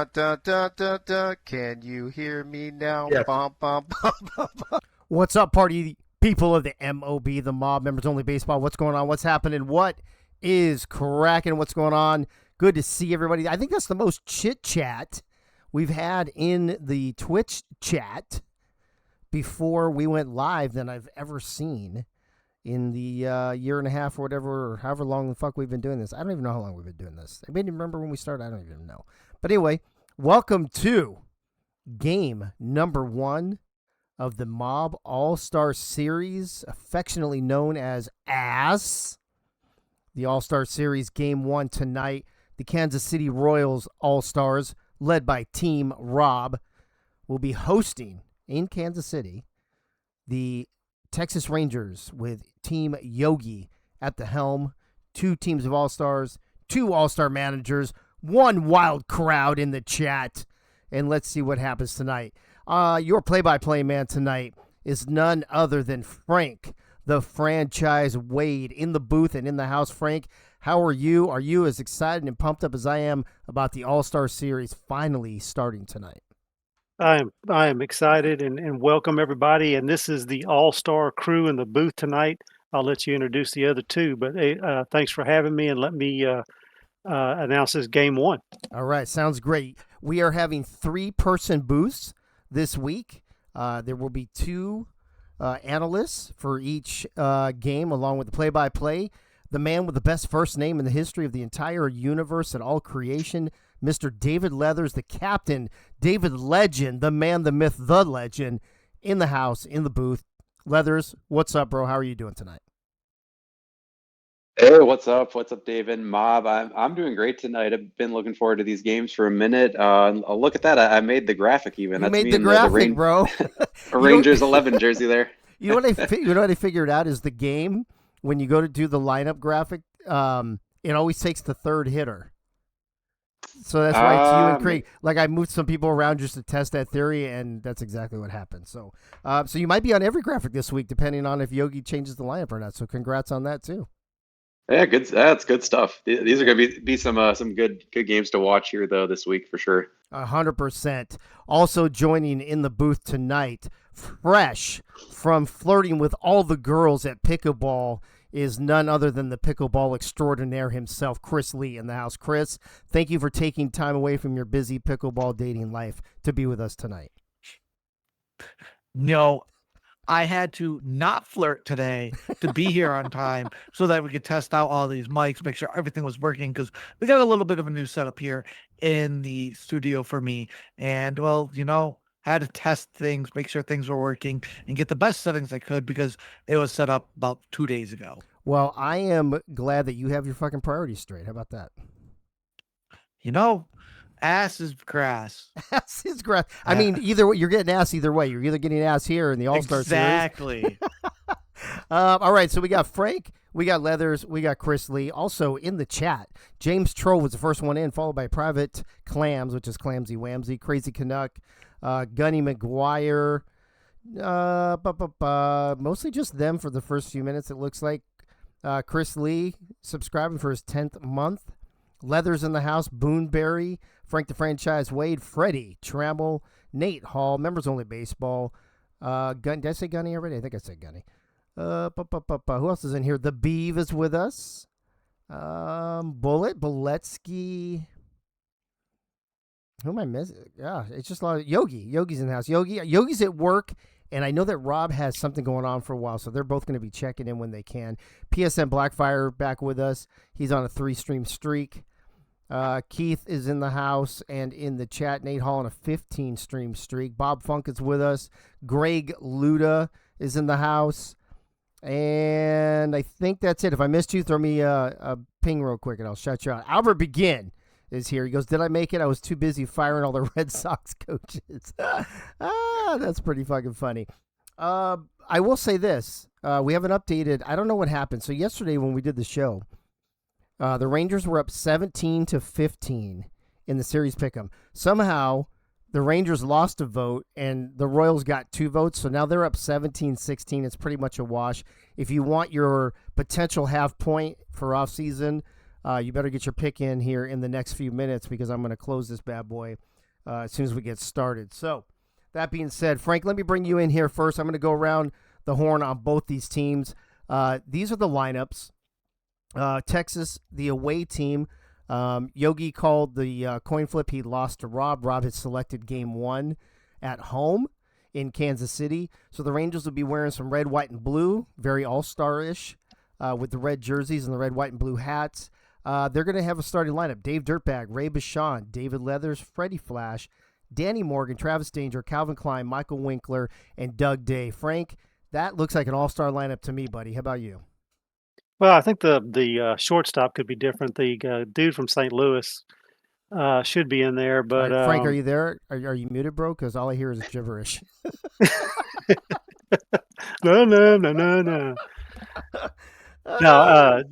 Da, da, da, da, da. Can you hear me now? Yes. Bum, bum, bum, bum, bum. What's up, party people of the MOB, the Mob Members Only Baseball? What's going on? What's happening? What is cracking? What's going on? Good to see everybody. I think that's the most chit chat we've had in the Twitch chat before we went live than I've ever seen in the year and a half or whatever, or however long the fuck we've been doing this. I don't even know how long we've been doing this. I mean, remember when we started? I don't even know. But anyway, welcome to game number 1 of the Mob All-Star Series, affectionately known as ASS. The All-Star Series game 1 tonight. The Kansas City Royals All-Stars, led by Team Rob, will be hosting in Kansas City the Texas Rangers with Team Yogi at the helm. 2 teams of All-Stars, 2 All-Star managers, 1 wild crowd in the chat. And let's see what happens tonight. Your play-by-play man tonight is none other than Frank, the franchise Wade, in the booth and in the house. Frank, how are you? Are you as excited and pumped up as I am about the All-Star Series finally starting tonight? I am excited and welcome everybody. And this is the all-star crew in the booth tonight. I'll let you introduce the other 2, but thanks for having me and let me announce this game 1. All right, sounds great. We are having 3-person booths this week. There will be 2 analysts for each game, along with the play-by-play. The man with the best first name in the history of the entire universe and all creation, Mr. David Leathers, the captain, David Legend, the man, the myth, the legend, in the house, in the booth. Leathers, what's up, bro? How are you doing tonight? Hey, what's up? What's up, David? Mob, I'm doing great tonight. I've been looking forward to these games for a minute. Look at that! I made the graphic even. You That's made me the in graphic, bro. a Rangers 11 jersey there. You know what I figured out is the game, when you go to do the lineup graphic, it always takes the third hitter. So that's why it's you and Craig. Like, I moved some people around just to test that theory, and that's exactly what happened. So, so you might be on every graphic this week, depending on if Yogi changes the lineup or not. So, congrats on that too. Yeah, good. That's good stuff. These are going to be some good games to watch here though this week for sure. 100%. Also joining in the booth tonight, fresh from flirting with all the girls at pickleball, is none other than the pickleball extraordinaire himself, Chris Lee, in the house. Chris, thank you for taking time away from your busy pickleball dating life to be with us tonight. No, I had to not flirt today to be here on time so that we could test out all these mics, make sure everything was working, because we got a little bit of a new setup here in the studio for me. And, well, had to test things, make sure things were working, and get the best settings I could because it was set up about 2 days ago. Well, I am glad that you have your fucking priorities straight. How about that? Ass is grass. Ass is grass. I mean, either way, you're getting ass either way. You're either getting ass here in the All-Star exactly. Series. All right, so we got Frank, we got Leathers, we got Chris Lee. Also in the chat, James Troll was the first one in, followed by Private Clams, which is Clamsy Whamsy, Crazy Canuck, Gunny McGuire. Mostly just them for the first few minutes, it looks like. Chris Lee subscribing for his 10th month. Leathers in the house, Boonberry, Frank the Franchise Wade, Freddie, Trammell, Nate Hall, Members Only Baseball. Did I say Gunny already? I think I said Gunny. Who else is in here? The Beeve is with us. Bullet, Boletsky. Who am I missing? Yeah, it's just a lot of Yogi. Yogi's in the house. Yogi's at work, and I know that Rob has something going on for a while, so they're both going to be checking in when they can. PSN Blackfire back with us. He's on a 3-stream streak. Keith is in the house and in the chat. Nate Hall on a 15-stream streak. Bob Funk is with us. Greg Luda is in the house. And I think that's it. If I missed you, throw me a ping real quick and I'll shout you out. Albert Begin is here. He goes, did I make it? I was too busy firing all the Red Sox coaches. That's pretty fucking funny. I will say this. We haven't updated. I don't know what happened. So yesterday when we did the show, the Rangers were up 17-15 in the series pick'em. Somehow, the Rangers lost a vote, and the Royals got 2 votes, so now they're up 17-16. It's pretty much a wash. If you want your potential half point for off season, you better get your pick in here in the next few minutes because I'm going to close this bad boy as soon as we get started. So that being said, Frank, let me bring you in here first. I'm going to go around the horn on both these teams. These are the lineups. Texas, the away team. Yogi called the coin flip. He lost to Rob. Rob had selected game 1 at home in Kansas City. So the Rangers will be wearing some red, white, and blue, very all-star-ish, with the red jerseys and the red, white, and blue hats. They're going to have a starting lineup. Dave Dirtbag, Ray Bashan, David Leathers, Freddie Flash, Danny Morgan, Travis Danger, Calvin Klein, Michael Winkler, and Doug Day. Frank, that looks like an all-star lineup to me, buddy. How about you? Well, I think the shortstop could be different. The dude from St. Louis should be in there, All but right, Frank, are you there? Are you muted, bro? Because all I hear is gibberish. no. No,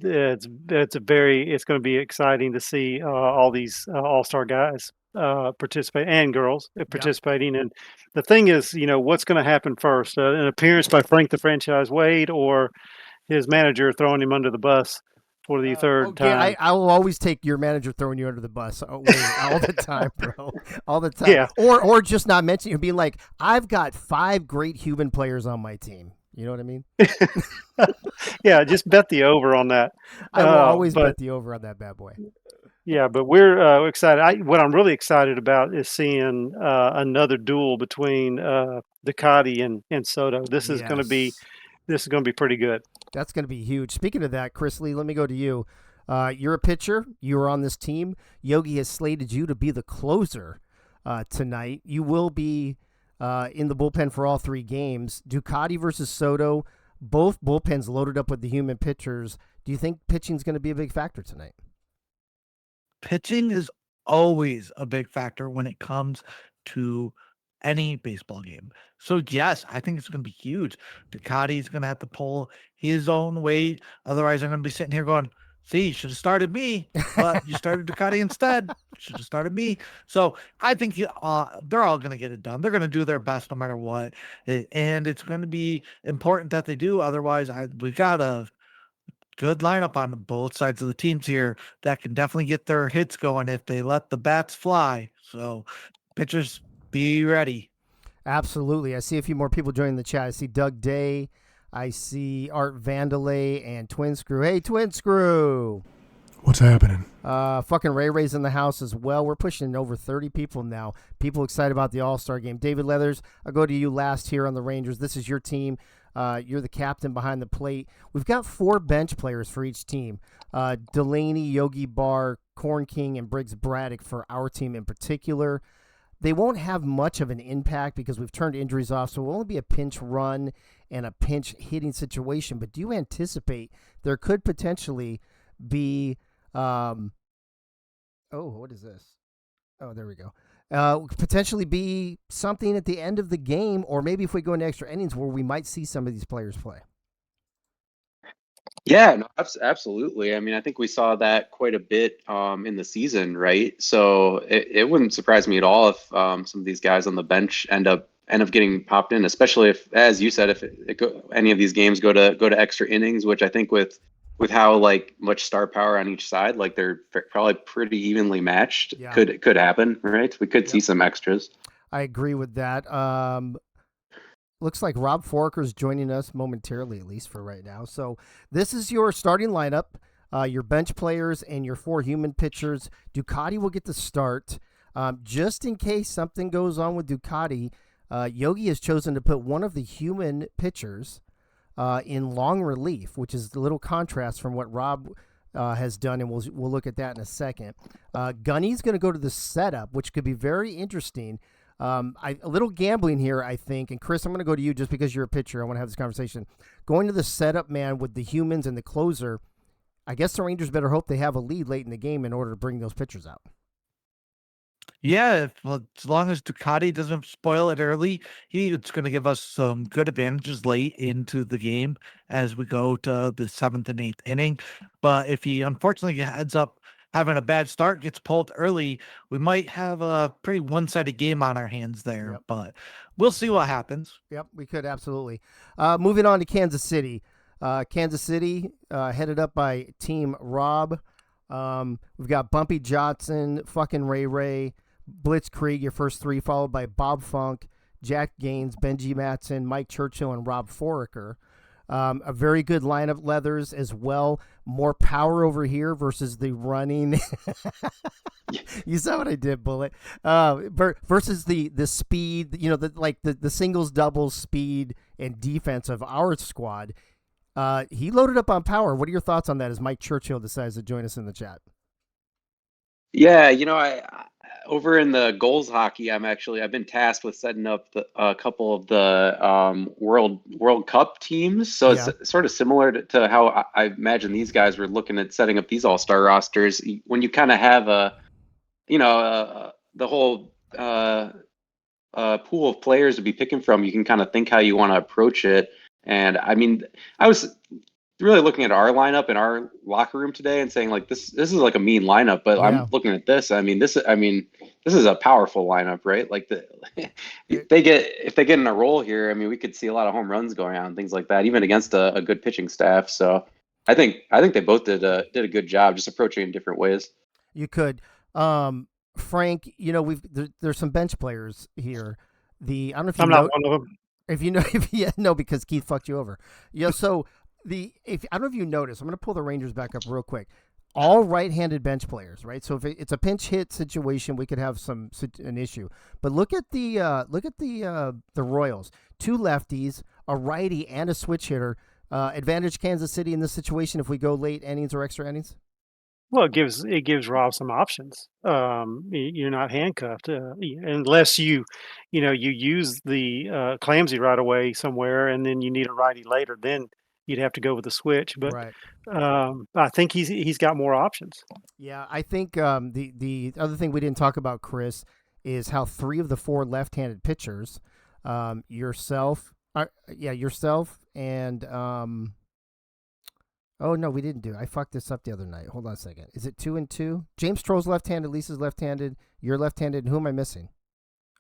it's going to be exciting to see all these all-star guys participate and girls participating. And the thing is, what's going to happen first? An appearance by Frank the Franchise Wade or his manager throwing him under the bus for the third time? I will always take your manager throwing you under the bus all the time, bro. All the time. Yeah. Or just not mentioning being like, I've got 5 great human players on my team. You know what I mean? Yeah, just bet the over on that. I will always bet the over on that bad boy. Yeah, but we're excited. What I'm really excited about is seeing another duel between Ducati and Soto. This is going to be pretty good. That's going to be huge. Speaking of that, Chris Lee, let me go to you. You're a pitcher. You are on this team. Yogi has slated you to be the closer tonight. You will be in the bullpen for all 3 games. Ducati versus Soto, both bullpens loaded up with the human pitchers. Do you think pitching is going to be a big factor tonight? Pitching is always a big factor when it comes to any baseball game. So yes, I think it's going to be huge. Ducati's going to have to pull his own weight. Otherwise, I'm going to be sitting here going, see, you should have started me, but you started Ducati instead. Should have started me. So I think they're all going to get it done. They're going to do their best no matter what. And it's going to be important that they do. Otherwise, we've got a good lineup on both sides of the teams here that can definitely get their hits going if they let the bats fly. So pitchers, be ready. Absolutely. I see a few more people joining the chat. I see Doug Day. I see Art Vandalay and Twin Screw. Hey, Twin Screw. What's happening? Fucking Ray's in the house as well. We're pushing over 30 people now. People excited about the All-Star game. David Leathers, I'll go to you last here on the Rangers. This is your team. You're the captain behind the plate. We've got 4 bench players for each team. Delaney, Yogi Barr, Corn King, and Briggs Braddock for our team in particular. They won't have much of an impact because we've turned injuries off, so it will only be a pinch run and a pinch hitting situation. But do you anticipate there could potentially be what is this? Oh, there we go. Potentially be something at the end of the game, or maybe if we go into extra innings where we might see some of these players play. Yeah, no, absolutely. I mean, I think we saw that quite a bit in the season, right? So it wouldn't surprise me at all if some of these guys on the bench end up getting popped in, especially if, as you said, if any of these games go to extra innings, which I think with how much star power on each side, they're probably pretty evenly matched. Yeah. Could happen, right? We could see some extras. I agree with that. Looks like Rob Forker's joining us momentarily, at least for right now. So this is your starting lineup, your bench players, and your 4 human pitchers. Ducati will get the start. Just in case something goes on with Ducati, Yogi has chosen to put one of the human pitchers in long relief, which is a little contrast from what Rob has done, and we'll look at that in a second. Gunny's going to go to the setup, which could be very interesting. A little gambling here, I think. And Chris, I'm going to go to you just because you're a pitcher. I want to have this conversation. Going to the setup man with the humans and the closer, I guess the Rangers better hope they have a lead late in the game in order to bring those pitchers out. Yeah, well, as long as Ducati doesn't spoil it early, it's going to give us some good advantages late into the game as we go to the 7th and 8th inning. But if he unfortunately ends up having a bad start, gets pulled early, we might have a pretty one-sided game on our hands there. Yep. But we'll see what happens. Yep, we could absolutely. Moving on to Kansas City. Kansas City headed up by Team Rob. We've got Bumpy Johnson, fucking Ray, Blitzkrieg, your first three, followed by Bob Funk, Jack Gaines, Benji Matson, Mike Churchill, and Rob Foraker. A very good lineup, Leathers, as well. More power over here versus the running. You saw what I did, Bullet. Versus the speed, the singles, doubles, speed, and defense of our squad. He loaded up on power. What are your thoughts on that as Mike Churchill decides to join us in the chat? Yeah, I over in the goals hockey, I've been tasked with setting up a couple of the World Cup teams. So it's sort of similar to how I imagine these guys were looking at setting up these all-star rosters. When you kind of have the whole pool of players to be picking from, you can kind of think how you want to approach it. And I mean, I was really looking at our lineup in our locker room today and saying, like, this is like a mean lineup, but I'm looking at this. This is a powerful lineup, right? Like if they get in a roll here, we could see a lot of home runs going on, things like that, even against a good pitching staff. So I think they both did a good job just approaching it in different ways. You could, Frank, there's some bench players here. I don't know if I'm not one of them. Because Keith fucked you over. So I don't know if you noticed, I'm going to pull the Rangers back up real quick. All right-handed bench players, right? So if it's a pinch hit situation, we could have an issue. But look at the Royals. Two lefties, a righty, and a switch hitter. Advantage Kansas City in this situation if we go late innings or extra innings. Well, it gives Rob some options. You're not handcuffed unless you use the Clamsy right away somewhere, and then you need a righty later. Then you'd have to go with the switch. But right. I think he's got more options. Yeah, I think the other thing we didn't talk about, Chris, is how 3 of the 4 left-handed pitchers, yourself, and oh, no, we didn't do it. I fucked this up the other night. Hold on a second. Is it 2 and 2? James Stroll's left-handed, Lisa's left-handed, you're left-handed, and who am I missing?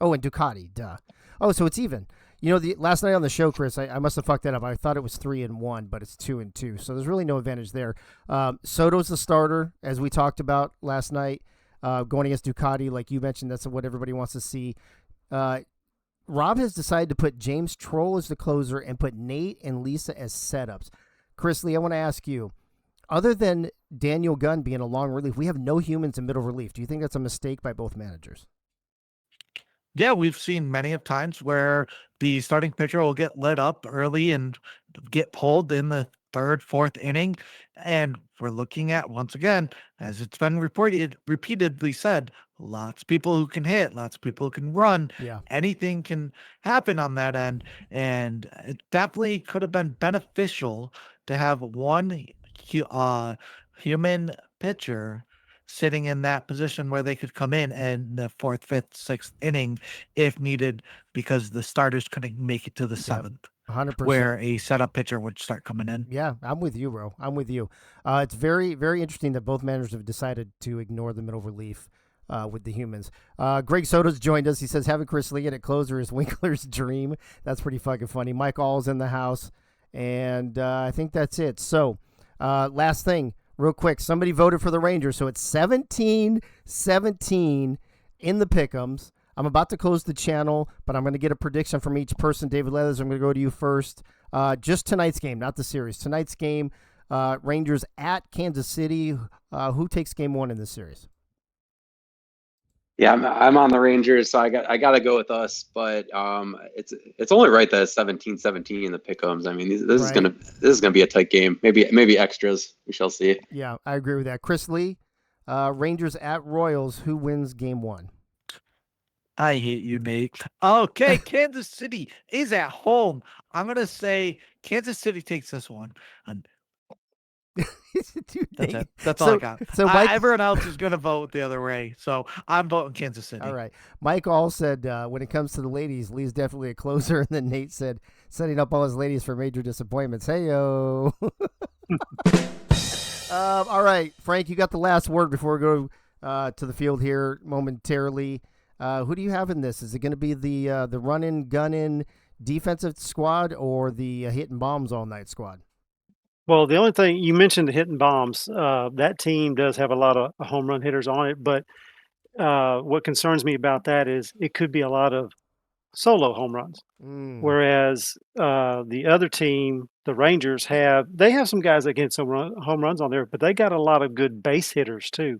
Oh, and Ducati, duh. Oh, so it's even. The last night on the show, Chris, I must have fucked that up. I thought it was 3 and 1, but it's 2 and 2. So there's really no advantage there. Soto's the starter, as we talked about last night, going against Ducati, like you mentioned. That's what everybody wants to see. Rob has decided to put James Troll as the closer and put Nate and Lisa as setups. Chris Lee, I want to ask you, other than Daniel Gunn being a long relief, we have no humans in middle relief. Do you think that's a mistake by both managers? Yeah, we've seen many of times where the starting pitcher will get lit up early and get pulled in the 3rd, 4th inning. And we're looking at, once again, as it's been repeatedly said, lots of people who can hit, lots of people who can run. Yeah. Anything can happen on that end. And it definitely could have been beneficial to have one human pitcher sitting in that position where they could come in the 4th, 5th, 6th inning if needed, because the starters couldn't make it to the 7th. 100%. Where a setup pitcher would start coming in. Yeah, I'm with you, bro. I'm with you. It's very, very interesting that both managers have decided to ignore the middle relief with the humans. Greg Soto's joined us. He says having Chris Lee at closer is Winkler's dream. That's pretty fucking funny. Mike All's in the house, and I think that's it. So, last thing, real quick. Somebody voted for the Rangers, so it's 17-17 in the pick'ems. I'm about to close the channel, but I'm going to get a prediction from each person. David Leathers, I'm going to go to you first. Just tonight's game, not the series. Tonight's game, Rangers at Kansas City. Who takes game 1 in this series? Yeah, I'm on the Rangers, so I got to go with us. But it's only right that it's 17-17 in the pick'ems. This is gonna be a tight game. Maybe extras. We shall see. Yeah, I agree with that. Chris Lee, Rangers at Royals. Who wins game 1? I hate you, Nate. Okay, Kansas City is at home. I'm going to say Kansas City takes this one. That's it. That's all I got. So Mike, everyone else is going to vote the other way. So I'm voting Kansas City. All right. Mike All said when it comes to the ladies, Lee's definitely a closer. And then Nate said setting up all his ladies for major disappointments. Hey-yo. All right. Frank, you got the last word before we go to the field here momentarily. Who do you have in this? Is it going to be the run-in, gun-in defensive squad or the hitting bombs all night squad? Well, the only thing you mentioned, the hitting bombs, that team does have a lot of home run hitters on it, but what concerns me about that is it could be a lot of solo home runs. Whereas the other team, the Rangers, they have some guys that get some home runs on there, but they got a lot of good base hitters too.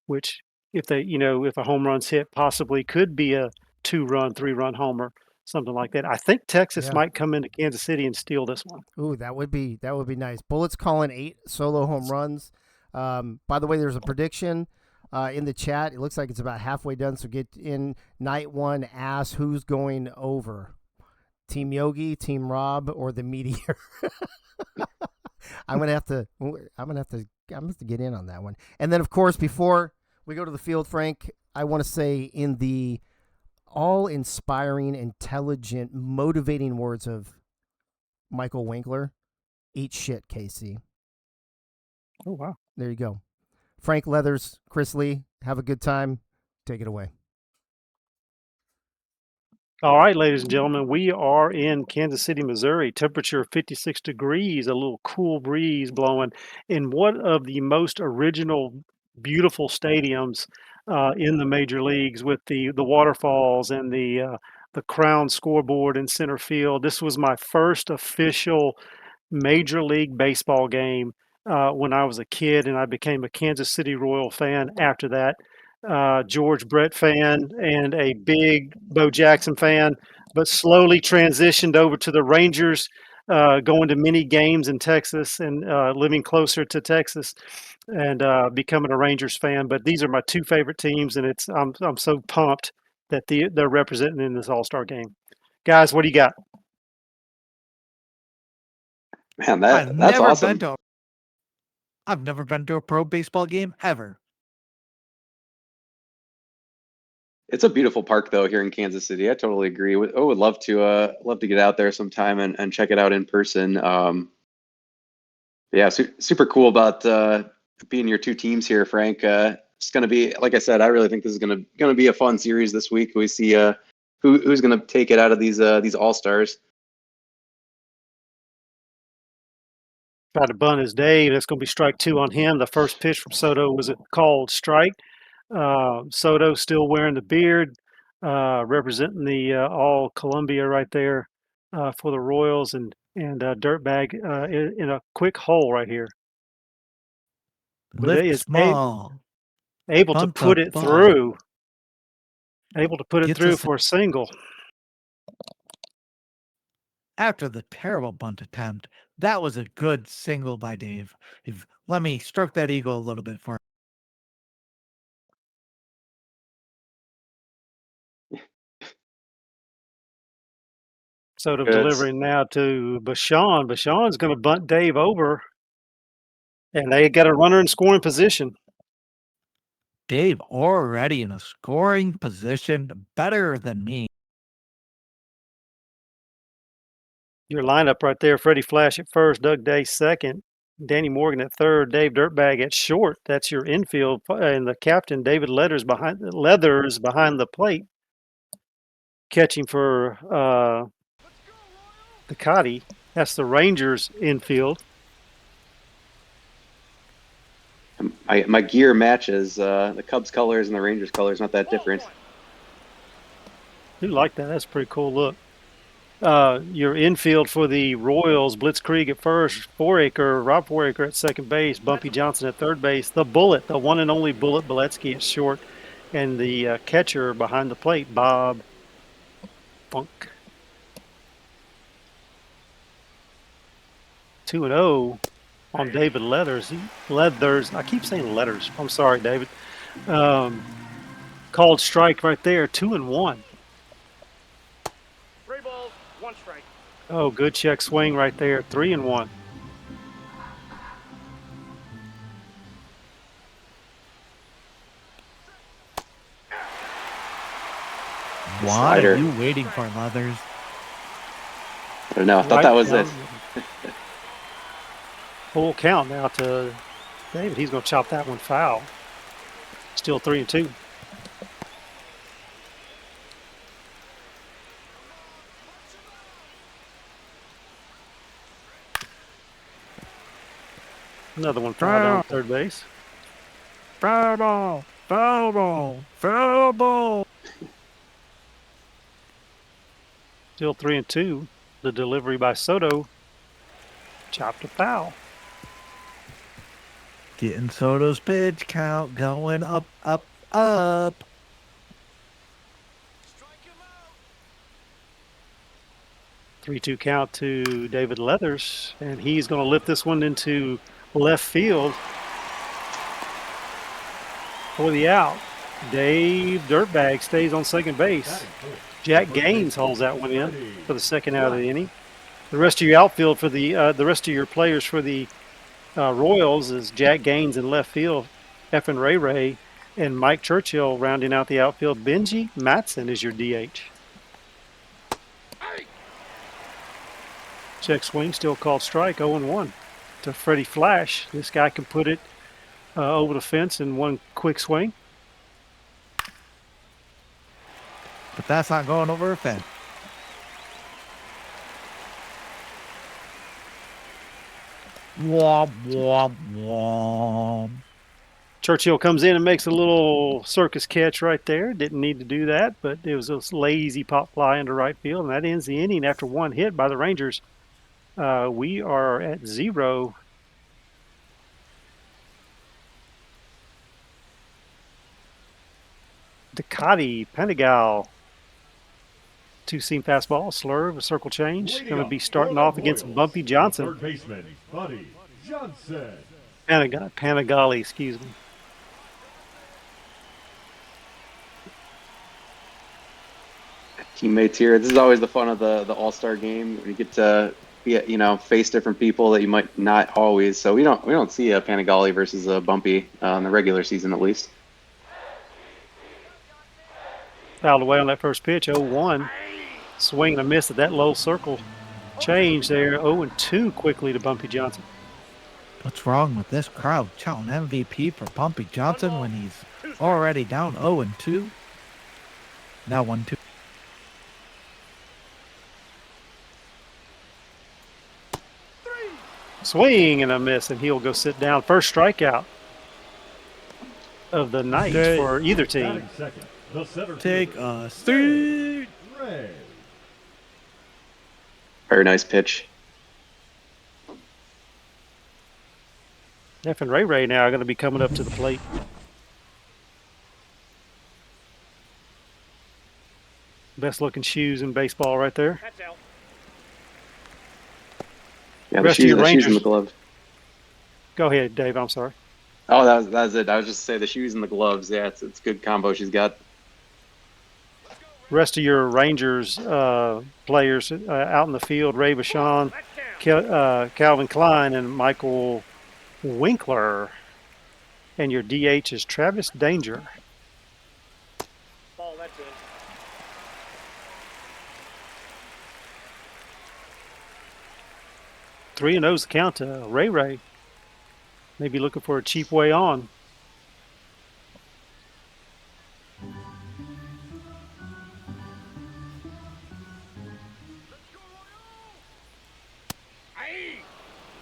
Which, if a home run's hit, possibly could be a 2-run, 3-run homer, something like that. I think Texas Yeah. might come into Kansas City and steal this one. Ooh, that would be nice. Bullets calling 8 solo home runs. By the way, there's a prediction in the chat. It looks like it's about halfway done. So get in. Night one. Ask who's going over, Team Yogi, Team Rob, or the Meteor. I'm gonna have to get in on that one. And then, of course, before we go to the field, Frank, I want to say in the all-inspiring, intelligent, motivating words of Michael Winkler, eat shit, KC. Oh, wow. There you go. Frank Leathers, Chris Lee, have a good time. Take it away. All right, ladies and gentlemen, we are in Kansas City, Missouri. Temperature 56 degrees, a little cool breeze blowing in one of the most original, beautiful stadiums in the major leagues, with the waterfalls and the crown scoreboard in center field. This was my first official Major League Baseball game when I was a kid, and I became a Kansas City Royal fan after that. George Brett fan and a big Bo Jackson fan, but slowly transitioned over to the Rangers, going to many games in Texas and living closer to Texas, and becoming a Rangers fan. But these are my two favorite teams, and I'm so pumped that they're representing in this All-Star game. Guys, what do you got? Man, that's awesome. I've never been to a pro baseball game ever. It's a beautiful park though here in Kansas City. I totally agree. Would love to get out there sometime and check it out in person. Yeah, super cool about being your two teams here, Frank. It's going to be, like I said, I really think this is going to be a fun series this week. We see who's going to take it out of these All-Stars. Try to bunt is Dave. That's going to be strike 2 on him. The first pitch from Soto was a called strike. Soto still wearing the beard, representing the all Columbia right there for the Royals, and Dirtbag in a quick hole right here. But Lift is small. able to Bunt put the it ball. through. Able to put it Gets through us- for a single. After the terrible bunt attempt, that was a good single by Dave. Let me stroke that ego a little bit for him. Soto Good. delivering now to Bashan. Bashan's going to bunt Dave over, and they got a runner in scoring position. Dave already in a scoring position, better than me. Your lineup right there: Freddie Flash at first, Doug Day second, Danny Morgan at third, Dave Dirtbag at short. That's your infield, and the captain David Leathers behind the plate, catching for the Cotty. That's the Rangers infield. My gear matches the Cubs colors and the Rangers colors. Not that different. You like that? That's a pretty cool look. Your infield for the Royals: Blitzkrieg at first, Rob Foraker at second base, Bumpy Johnson at third base, the Bullet, the one and only Bullet Beletsky at short, and the catcher behind the plate, Bob Funk. 2-0 on David Leathers. I keep saying Letters. I'm sorry, David. Called strike right there, 2-1. 3 balls, 1 strike. Oh, good check swing right there, 3-1. What Slider. are you waiting for, Leathers? I don't know. I thought that was it. Full count now to David. He's going to chop that one foul. Still 3-2. Another one fouled on third base. Foul ball. Foul ball. Foul ball. Still 3-2. The delivery by Soto. Chopped a foul. Getting Soto's pitch count going up, up, up. 3-2 count to David Leathers, and he's going to lift this one into left field for the out. Dave Dirtbag stays on second base. Jack Gaines holds that one in for the second out of the inning. The rest of your outfield for the rest of your players for the Royals is Jack Gaines in left field, Effin Ray, and Mike Churchill rounding out the outfield. Benji Matson is your DH. Check swing, still called strike, 0-1 to Freddie Flash. This guy can put it over the fence in one quick swing. But that's not going over a fence. Womp, womp, womp. Churchill comes in and makes a little circus catch right there. Didn't need to do that, but it was a lazy pop fly into right field, and that ends the inning after one hit by the Rangers. We are at 0. Ducati, Pentagal. Two-seam fastball, slurve, a circle change. Going to be starting off against Bumpy Johnson. Third baseman, Buddy Johnson. Panagali, excuse me. Teammates here. This is always the fun of the All-Star game. You get to face different people that you might not always. So we don't see a Panagali versus a Bumpy in the regular season at least. Fouled away on that first pitch, 0-1. Swing and a miss at that low circle change there. 0-2 quickly to Bumpy Johnson. What's wrong with this crowd? Shouting MVP for Bumpy Johnson when he's already down 0-2. Now 1-2. Swing and a miss, and he'll go sit down. First strikeout of the night for either team. Take a seat. Very nice pitch. Effin Ray now are going to be coming up to the plate. Best looking shoes in baseball right there. Yeah, the Rest of shoes, your the shoes and Rangers. the gloves. Go ahead, Dave. I'm sorry. Oh, that was it. I was just saying the shoes and the gloves. Yeah, it's a good combo she's got. Rest of your Rangers players out in the field: Ray Vachon, Calvin Klein, and Michael Winkler. And your DH is Travis Danger. Ball, that's it. Three and O's the count to Ray. Maybe looking for a cheap way on.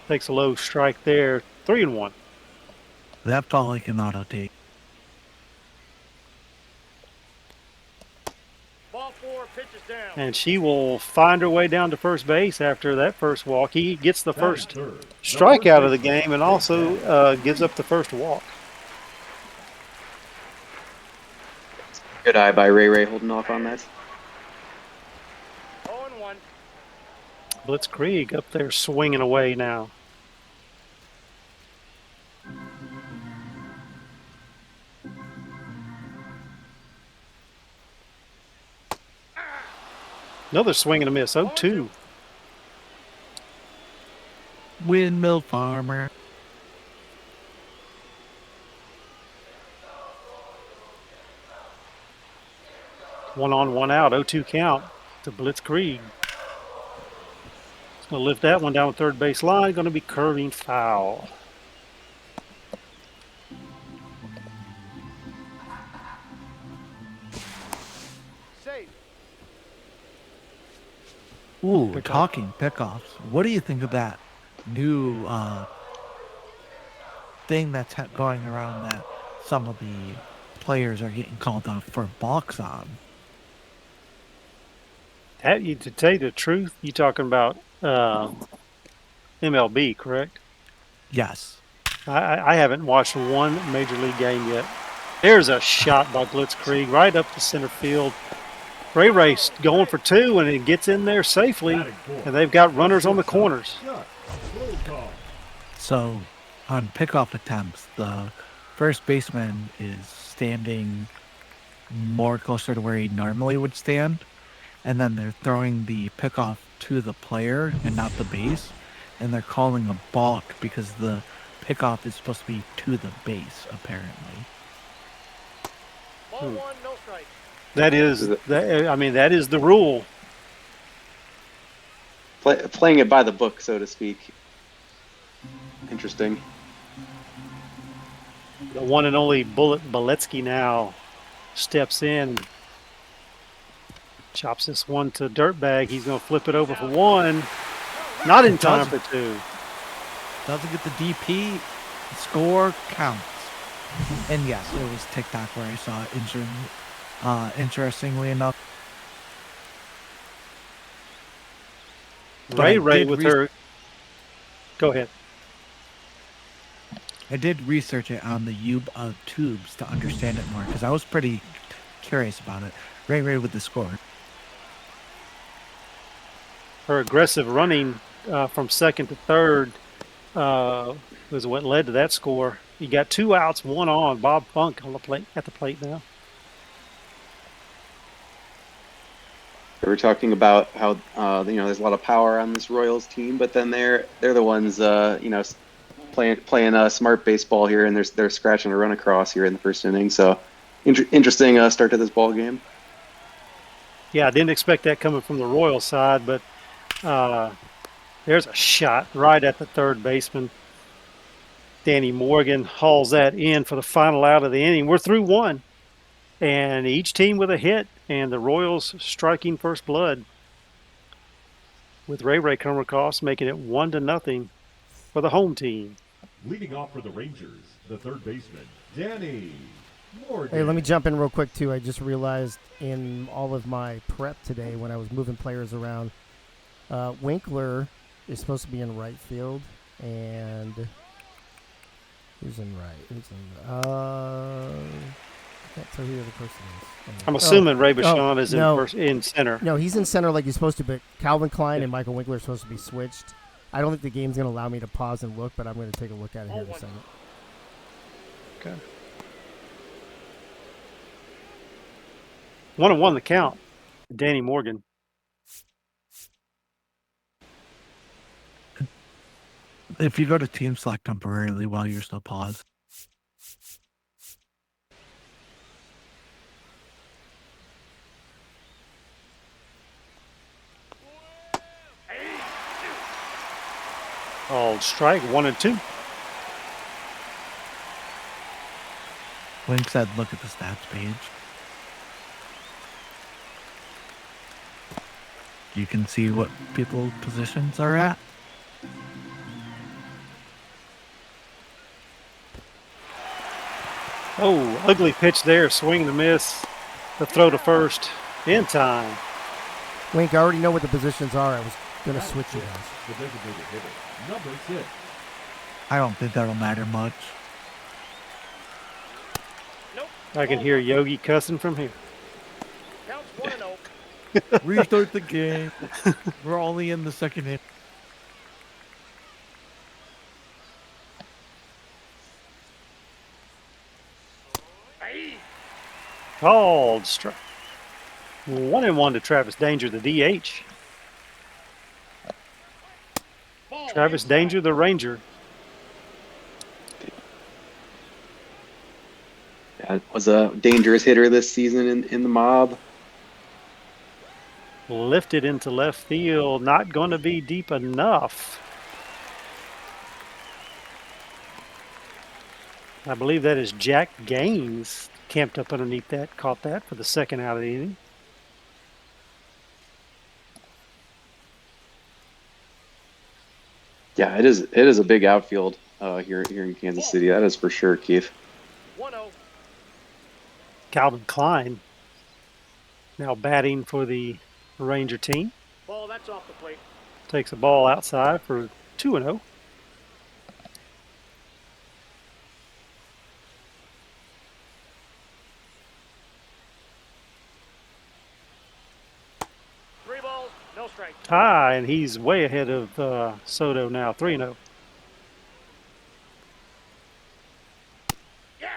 Takes a low strike there. 3-1. That's all I can auto take. Ball 4, pitches down. And she will find her way down to first base after that first walk. He gets the first strikeout of the game and also gives up the first walk. Good eye by Ray holding off on that. 0-1. Blitzkrieg up there swinging away now. Another swing and a miss. 0-2. Windmill farmer. One on, one out. 0-2 count to Blitzkrieg. He's going to lift that one down the third base line. Going to be curving foul. Safe. Ooh, Pickoff. talking pickoffs. What do you think of that new thing that's going around that some of the players are getting called off for balks on. To tell you the truth, you talking about MLB, correct? Yes. I haven't watched one major league game yet. There's a shot by Blitzkrieg right up the center field. Ray going for two, and it gets in there safely, and they've got runners on the corners. So on pickoff attempts, the first baseman is standing more closer to where he normally would stand, and then they're throwing the pickoff to the player and not the base, and they're calling a balk because the pickoff is supposed to be to the base, apparently. Ball one, no strike. That is the rule. Playing it by the book, so to speak. Interesting. The one and only Boletsky now steps in, chops this one to Dirtbag. He's going to flip it over for one. Not in time for two. Doesn't get the DP. Score counts. And yes, it was TikTok where I saw it. Interestingly enough. Ray with her. Go ahead. I did research it on the tubes to understand it more because I was pretty curious about it. Ray with the score. Her aggressive running from second to third was what led to that score. You got 2 outs, 1 on. Bob Funk on the plate at the plate now. We were talking about how there's a lot of power on this Royals team, but then they're the ones playing smart baseball here, and they're scratching a run across here in the first inning. So interesting start to this ball game. Yeah, I didn't expect that coming from the Royal side, but there's a shot right at the third baseman. Danny Morgan hauls that in for the final out of the inning. We're through 1, and each team with a hit, and the Royals striking first blood with Ray coming across, making it 1-0 for the home team. Leading off for the Rangers, the third baseman, Danny Morgan. Hey, let me jump in real quick, too. I just realized in all of my prep today when I was moving players around, Winkler is supposed to be in right field, and who's in right? I can't tell who the other person is. I'm assuming Ray Bichon is in center. No, he's in center like he's supposed to, but Calvin Klein and Michael Winkler are supposed to be switched. I don't think the game's going to allow me to pause and look, but I'm going to take a look at it here in a second. Okay. 1-1 the count. Danny Morgan. If you go to team select temporarily while you're still paused. Called strike 1 and 2. Wink said, look at the stats page. You can see what people's positions are at. Oh, ugly pitch there. Swing and a miss. The throw to first in time. Wink, I already know what the positions are. I was going to switch you guys. The designated hitter, number 6. I don't think that'll matter much. Nope. I can hear Yogi cussing from here. Counts 1-0. Restart the game. We're only in the second inning. Called strike. 1-1 to Travis Danger, the DH. Travis Danger, the Ranger. Yeah, was a dangerous hitter this season in the mob. Lifted into left field. Not going to be deep enough. I believe that is Jack Gaines camped up underneath that, caught that for the second out of the inning. Yeah, it is a big outfield here in Kansas City. That is for sure, Keith. 1-0. Calvin Klein now batting for the Ranger team. Ball, that's off the plate. Takes a ball outside for 2-0. Three balls, no strikes. Tie, and he's way ahead of Soto now, 3-0. Yeah.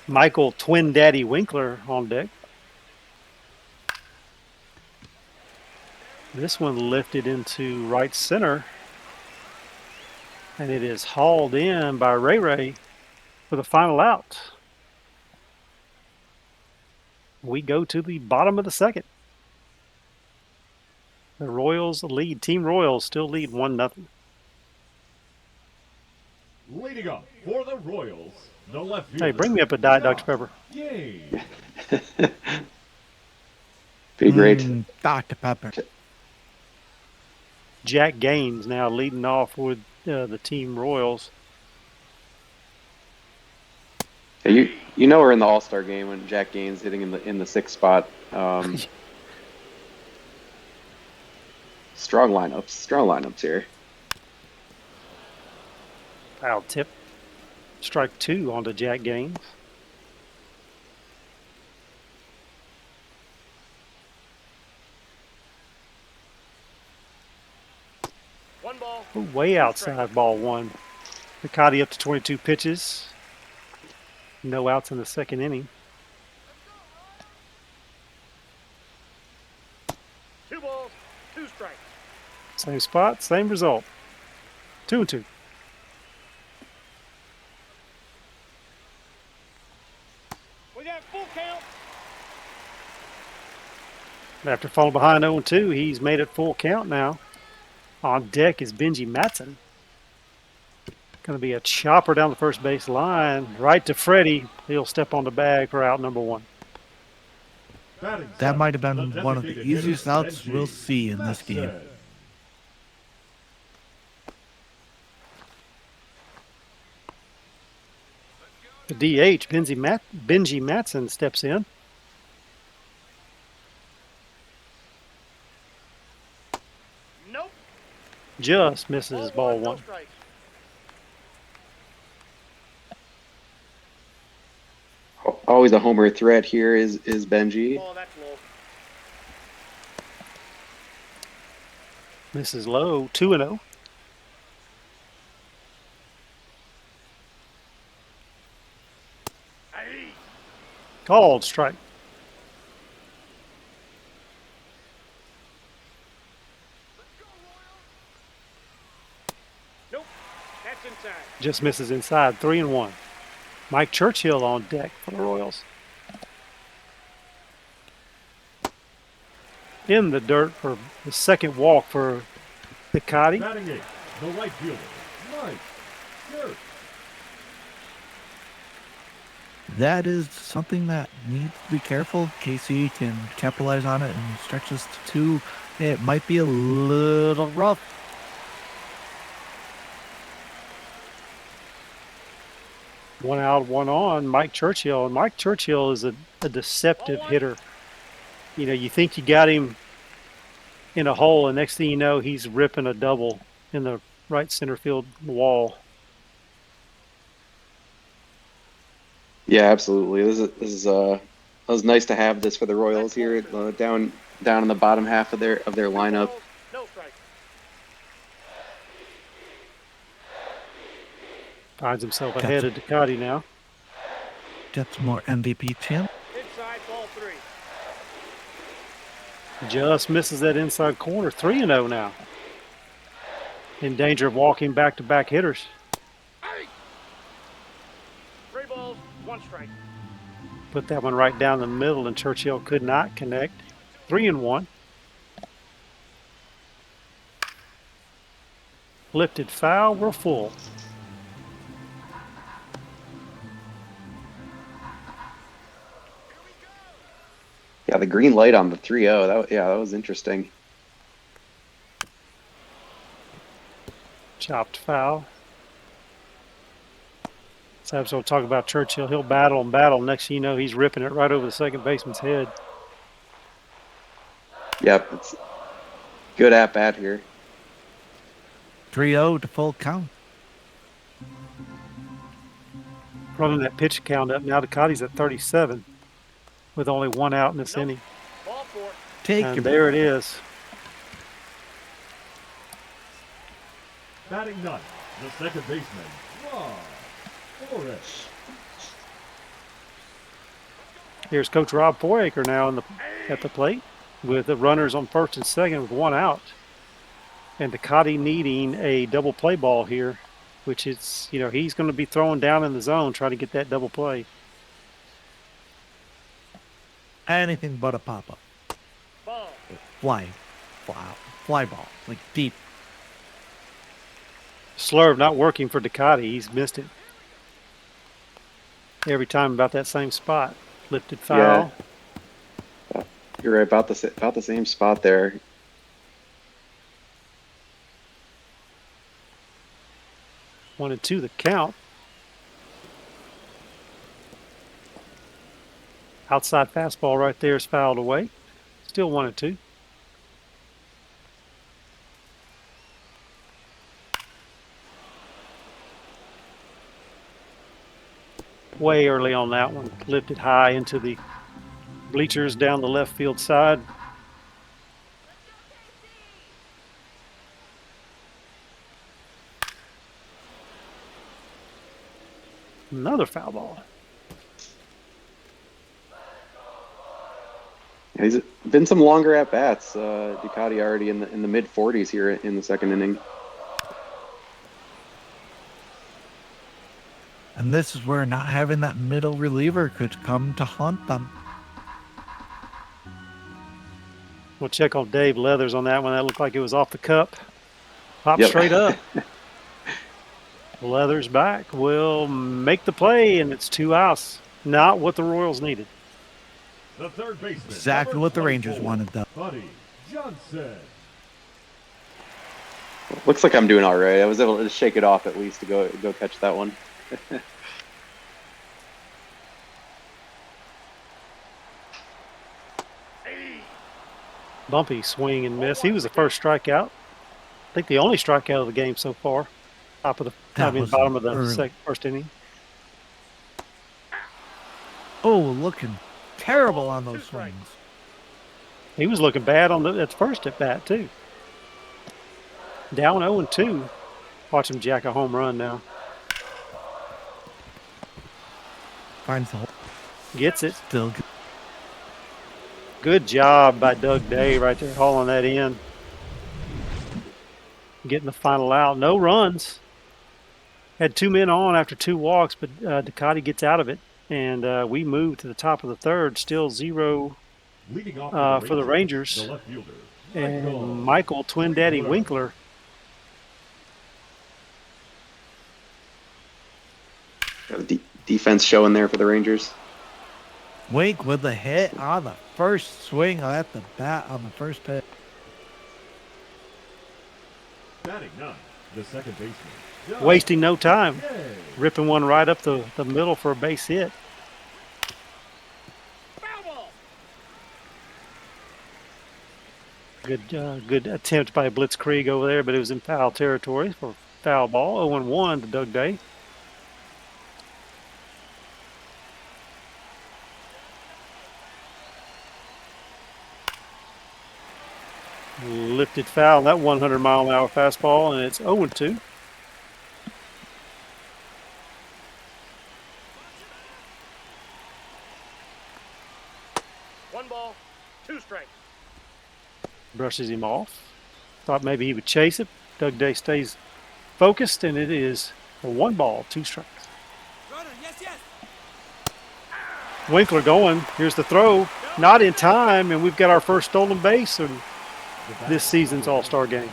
Michael Twin Daddy Winkler on deck. This one lifted into right center, and it is hauled in by Ray Ray for the final out. We go to the bottom of the second. The Royals lead. Team Royals still lead 1-0. Leading up for the Royals, the left fielder. Hey, bring me up a Diet Dr. Pepper. Yay! Be great. Dr. Pepper. Jack Gaines now leading off with the Team Royals. Yeah, you know we're in the All-Star game when Jack Gaines hitting in the sixth spot. Strong lineups here. Foul tip. Strike 2 onto Jack Gaines. One ball. Way outside, ball 1. Picotti up to 22 pitches. No outs in the second inning. Two balls, two strikes. Same spot, same result. 2-2. We got full count. After falling behind 0-2, he's made it full count now. On deck is Benji Matson. Going to be a chopper down the first base line, right to Freddie. He'll step on the bag for out number 1. That might have been one of the easiest outs we'll see in this game. The DH, Benji Matson, steps in. Nope. Just misses ball 1. No strikes. Always a homer threat here is Benji. Ball, that's low. Misses low, 2-0. Aye. Called strike. Nope. That's inside. Just misses inside, 3-1. Mike Churchill on deck for the Royals. In the dirt for the second walk for Picotti. Batting eighth, the right fielder, Mike Church. That is something that needs to be careful. KC can capitalize on it and stretch this to 2. It might be a little rough. One out, one on. Mike Churchill. And Mike Churchill is a deceptive hitter. You know, you think you got him in a hole, and next thing you know, he's ripping a double in the right center field wall. Yeah, absolutely. This is it was nice to have this for the Royals here, down in the bottom half of their lineup. No strikes. Finds himself ahead of Ducati now. Gets more MVP chance. Inside, ball 3. Just misses that inside corner. 3-0 now. In danger of walking back-to-back hitters. Aye. 3 balls, 1 strike. Put that one right down the middle, and Churchill could not connect. 3-1. Lifted foul. We're full. Yeah, the green light on the 3-0. That was interesting. Chopped foul. So I was going to talk about Churchill. He'll battle and battle. Next thing you know, he's ripping it right over the second baseman's head. Yep, it's good at bat here. 3-0 to full count. Running that pitch count up. Now Ducati's at 37 with only one out in this inning. Ball 4. Take And your there it is. Batting ninth, the second baseman, Rob Forrest. Here's Coach Rob Foraker now at the plate with the runners on first and second with one out. And Ducati needing a double play ball here, which is, he's going to be throwing down in the zone, trying to get that double play. anything but a pop-up. Ball. Fly ball, like deep. Slurve not working for Ducati. He's missed it every time about that same spot. Lifted foul. Yeah. You're right about the same spot there. One and two the count. Outside fastball right there is fouled away. Still 1-2. Way early on that one. Lifted high into the bleachers down the left field side. Another foul ball. He's been some longer at bats. Ducati already in the mid 40s here in the second inning. And this is where not having that middle reliever could come to haunt them. We'll check on Dave Leathers on that one. That looked like it was off the cup. Pop Yep. straight up. Leathers back will make the play, and it's 2 outs. Not what the Royals needed. The third baseman. Exactly number what the Rangers 24, wanted, though. Buddy Johnson. Looks like I'm doing all right. I was able to shake it off at least to go catch that one. Bumpy swing and miss. He was the first strikeout. I think the only strikeout of the game so far. Bottom of the first inning. Oh, looking terrible on those swings. He was looking bad at the first at bat too. Down 0-2. Watch him jack a home run now. Finds the hole. Gets it. Still good. Good job by Doug Day right there, hauling that in. Getting the final out. No runs. Had 2 men on after 2 walks, but Ducati gets out of it. And we move to the top of the third. Still 0 Leading off for the Rangers. The left fielder, And Michael Twin Daddy Winkler. Defense showing there for the Rangers. Wink with the hit on the first swing at the bat on the first pitch. Batting ninth, the second baseman. Doug Wasting no time. Gay. Ripping one right up the middle for a base hit. Foul ball. Good attempt by Blitzkrieg over there, but it was in foul territory for foul ball. 0-1 to Doug Day. Lifted foul, that 100-mile-an-hour fastball, and it's 0-2. One ball, 2 strikes. Brushes him off. Thought maybe he would chase it. Doug Day stays focused, and it is a 1 ball, 2 strikes. Winkler going. Here's the throw. Not in time, and we've got our first stolen base in this season's All-Star game.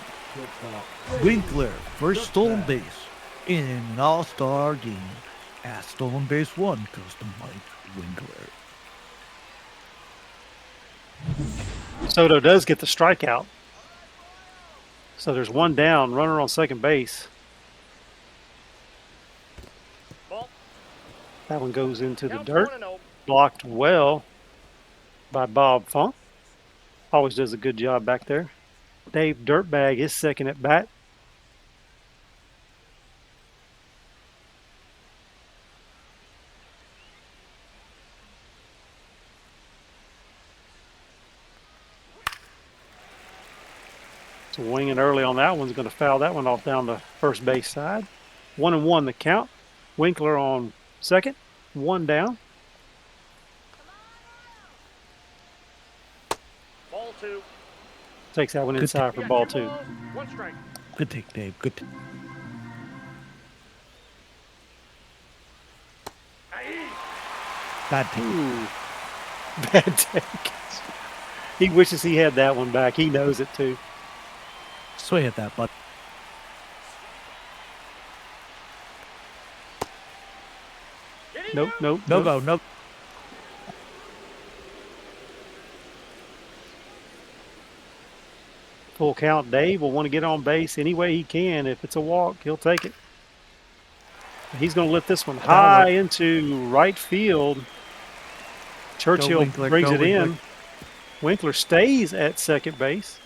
Winkler, first stolen base in an all-star game. At stolen base 1 goes to Mike Winkler. Soto does get the strikeout. So there's 1 down, runner on second base. Ball. That one goes into the Counts dirt. 1-0. Blocked well by Bob Funk. Always does a good job back there. Dave Dirtbag is second at bat. Swinging early on that one's going to foul that one off down the first base side. 1-1 the count. Winkler on second. One down. Ball 2. Takes that one Good inside for ball 2. 1 strike. Good take, Dave. Good. Bad take. Ooh. Bad take. He wishes he had that one back. He knows it too. Swing at that, bud. Nope, nope. No nope. go. Nope. Full count. Dave will want to get on base any way he can. If it's a walk, he'll take it. He's going to lift this one high into right field. Churchill Winkler, brings go it Winkler. in. Winkler stays at second base.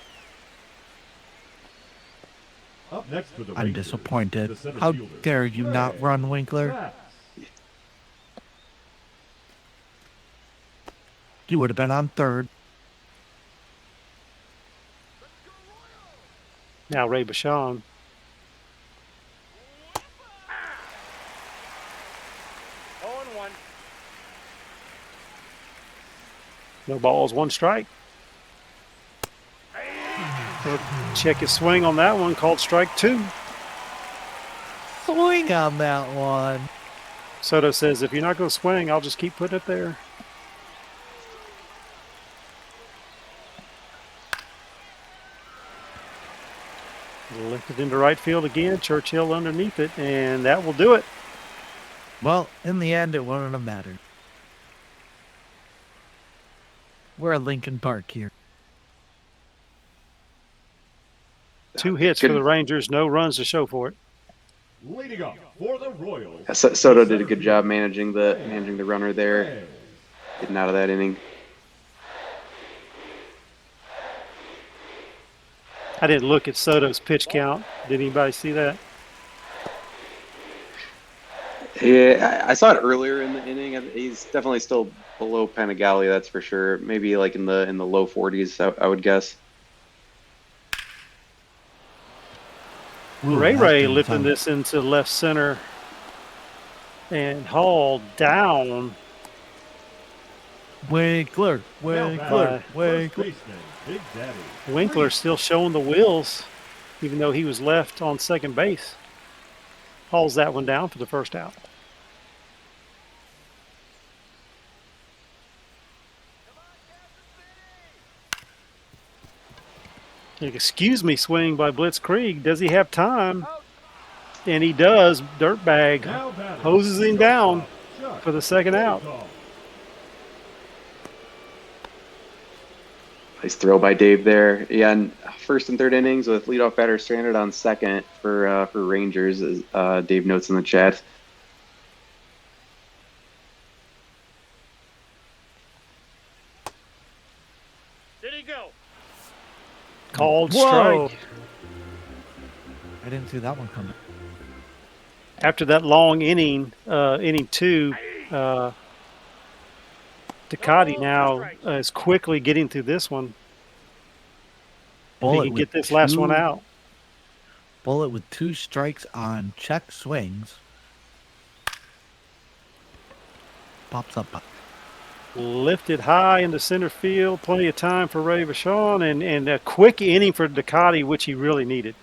Up next for the I'm Rangers, disappointed. the center How fielder, dare you not Greg run, Winkler? Max. You would have been on third. Now Ray Bashan. Oh, 1. No balls, one strike. Check his swing on that one, called strike 2. Swing on that one. Soto says, if you're not going to swing, I'll just keep putting it there. Lifted into right field again. Churchill underneath it, and that will do it. Well, in the end, it wouldn't have mattered. We're at Lincoln Park here. 2 hits for Good. the Rangers, no runs to show for it. Leading up for the Royals. Soto did a good job managing the runner there, Greg. getting out of that inning. I didn't look at Soto's pitch count. Did anybody see that? Yeah, I saw it earlier in the inning. He's definitely still below Panigale, that's for sure. Maybe like in the low 40s, I would guess. Ooh, Ray that's Ray been lifting fun. this into left center and hauled down. Winkler, Now Winkler, batting, first Winkler. baseman, Big Daddy. Winkler still showing the wheels, even though he was left on second base. Hauls that one down for the first out. Excuse me, swing by Blitzkrieg. Does he have time? And he does. Dirtbag Now batting, hoses him down Chuck for the second out. Roll. Nice throw by Dave there. Yeah, and first and third innings with leadoff batter stranded on second for Rangers, as Dave notes in the chat. Did he go? Called Whoa. strike. I didn't see that one coming. After that long inning, inning 2, Ducati now is quickly getting through this one. If he Bullet can with get this last one two- out. Bullet with 2 strikes on check swings. Pops up. Lifted high into center field. Plenty of time for Ray Vachon, and a quick inning for Ducati, which he really needed.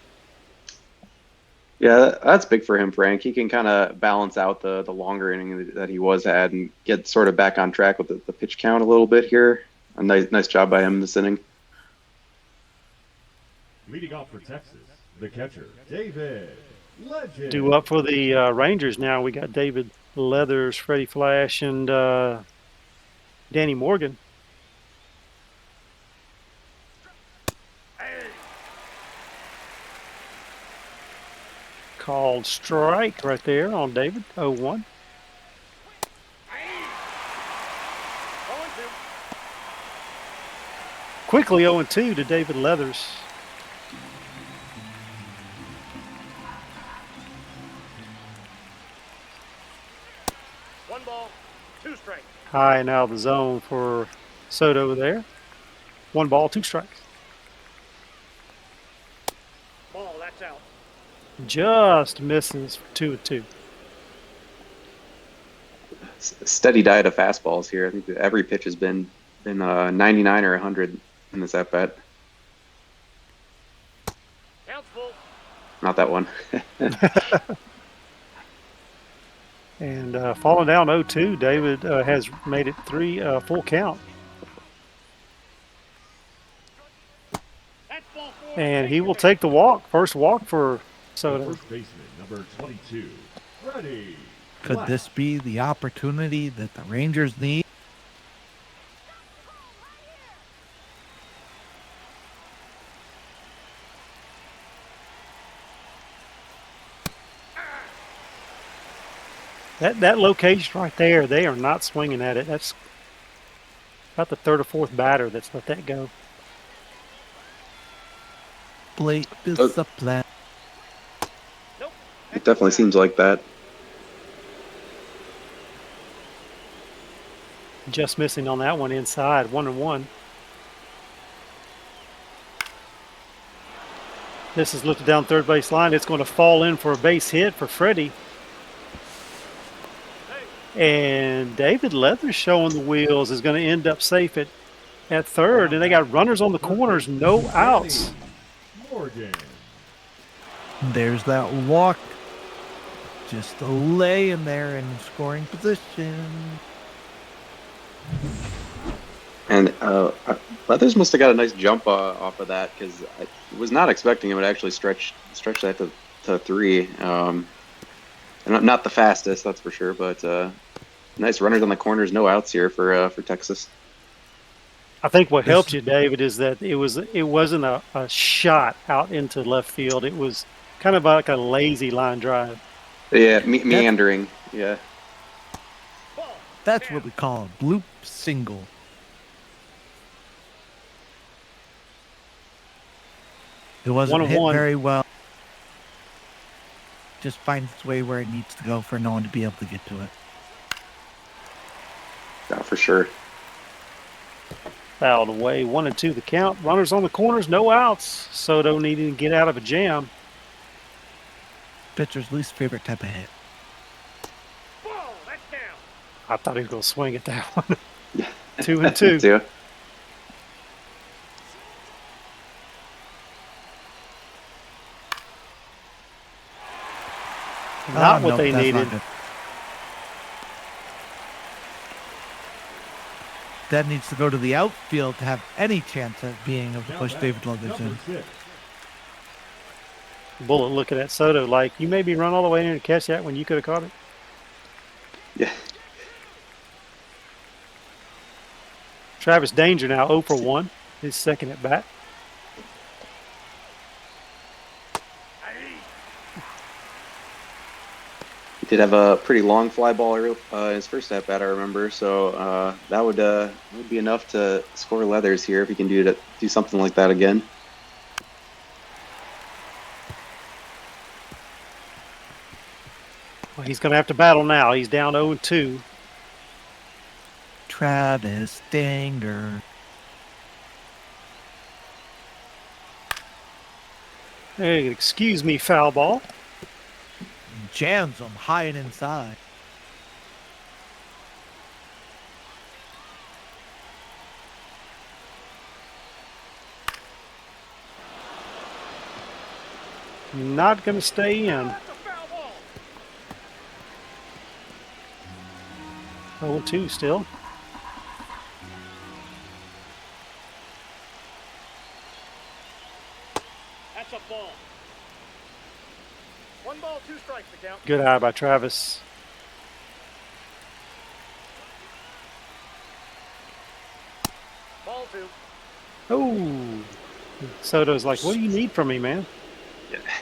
Yeah, that's big for him, Frank. He can kind of balance out the longer inning that he was had and get sort of back on track with the pitch count a little bit here. A nice job by him this inning. Leading off for Texas, the catcher, David Legend. Due up for the Rangers now. We got David Leathers, Freddie Flash, and Danny Morgan. Called strike right there on David. 0-1. Quickly 0-2 to David Leathers. One ball, two strikes. High and out of the zone for Soto there. 1 ball, 2 strikes. Ball, that's out. Just misses for 2-2. Steady diet of fastballs here. I think that every pitch has been 99 or 100 in this at bat. Counts full. Not that one. And falling down 0-2, David has made it 3 full count. That's ball four. And he will take the walk. First walk for The Soto. first baseman, number 22, Freddie. Could this be the opportunity that the Rangers need? That location right there, they are not swinging at it. That's about the 3rd or 4th batter that's let that go. Blake is a plan. Nope. It definitely seems like that. Just missing on that one inside, 1-1. This is lifted down third base line. It's going to fall in for a base hit for Freddie. And David Leathers showing the wheels is going to end up safe at third. And they got runners on the corners, no outs. Morgan. There's that walk. Just a lay in there in scoring position. And Leathers must have got a nice jump off of that because I was not expecting him to actually stretch that to 3. And not the fastest, that's for sure, but nice runners on the corners, no outs here for Texas. I think what helped you, David, is that it wasn't a shot out into left field. It was kind of like a lazy line drive. Yeah, meandering. Yeah. That's what we call a bloop single. It wasn't hit 1-1. very well. Just finds its way where it needs to go for no one to be able to get to it. Yeah, for sure. Fouled away, 1-2 the count. Runners on the corners, no outs. Soto needing to get out of a jam. Pitcher's least favorite type of hit. Ball, that's down. I thought he was going to swing at that one. 2-2. Too. Not what no, they that's needed. not good. That needs to go to the outfield to have any chance at being able to Now push back, David Leathers number in. 6, Bullet looking at Soto like, you made me run all the way in to catch that when you could have caught it. Yeah. Travis Danger now 0 for 1. His second at bat. He did have a pretty long fly ball his first at bat, I remember. So that would be enough to score Leathers here if he can do something like that again. Well, he's going to have to battle now. He's down 0-2. Travis Danger. Hey, excuse me, foul ball. Jams him high and inside. Not going to stay in. That's a foul ball. 0-2 still. That's a ball. 1 ball, 2 strikes to count. Good eye by Travis. Ball 2. Oh. Soto's like, what do you need from me, man?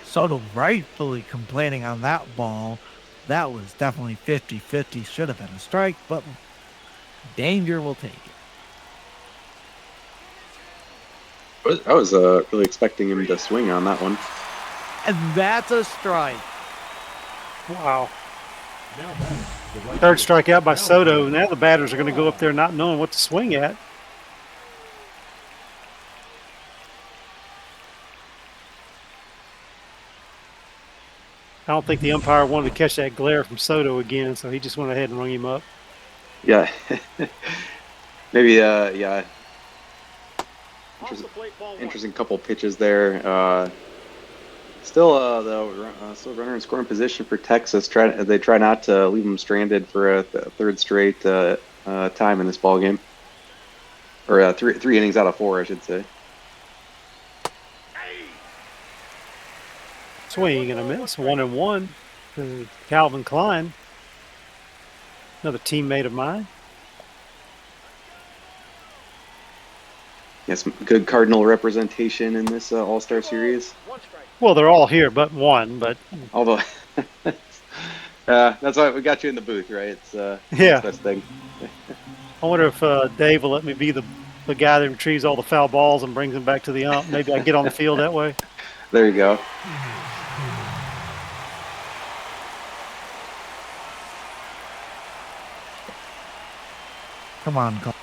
Soto rightfully complaining on that ball. That was definitely 50-50. Should have been a strike, but Danger will take it. I was really expecting him to swing on that one. And that's a strike. Wow. Now batting, the right Third fielder, strikeout by Cal Soto. Rivers. Now the batters are going to go up there not knowing what to swing at. I don't think the umpire wanted to catch that glare from Soto again, so he just went ahead and rung him up. Yeah. Maybe, yeah. Off the plate, ball one. Interesting couple pitches there. Still, though, still runner in scoring position for Texas. They try not to leave them stranded for a third straight time in this ball game, or three innings out of 4, I should say. Swing and a miss, 1-1 to Calvin Klein, another teammate of mine. Yeah, some good Cardinal representation in this All-Star series. One strike. Well, they're all here but one, but Although, that's why we got you in the booth, right? It's Yeah. that's thing. I wonder if Dave will let me be the guy that retrieves all the foul balls and brings them back to the ump. Maybe I get on the field that way. There you go. Come on, Col-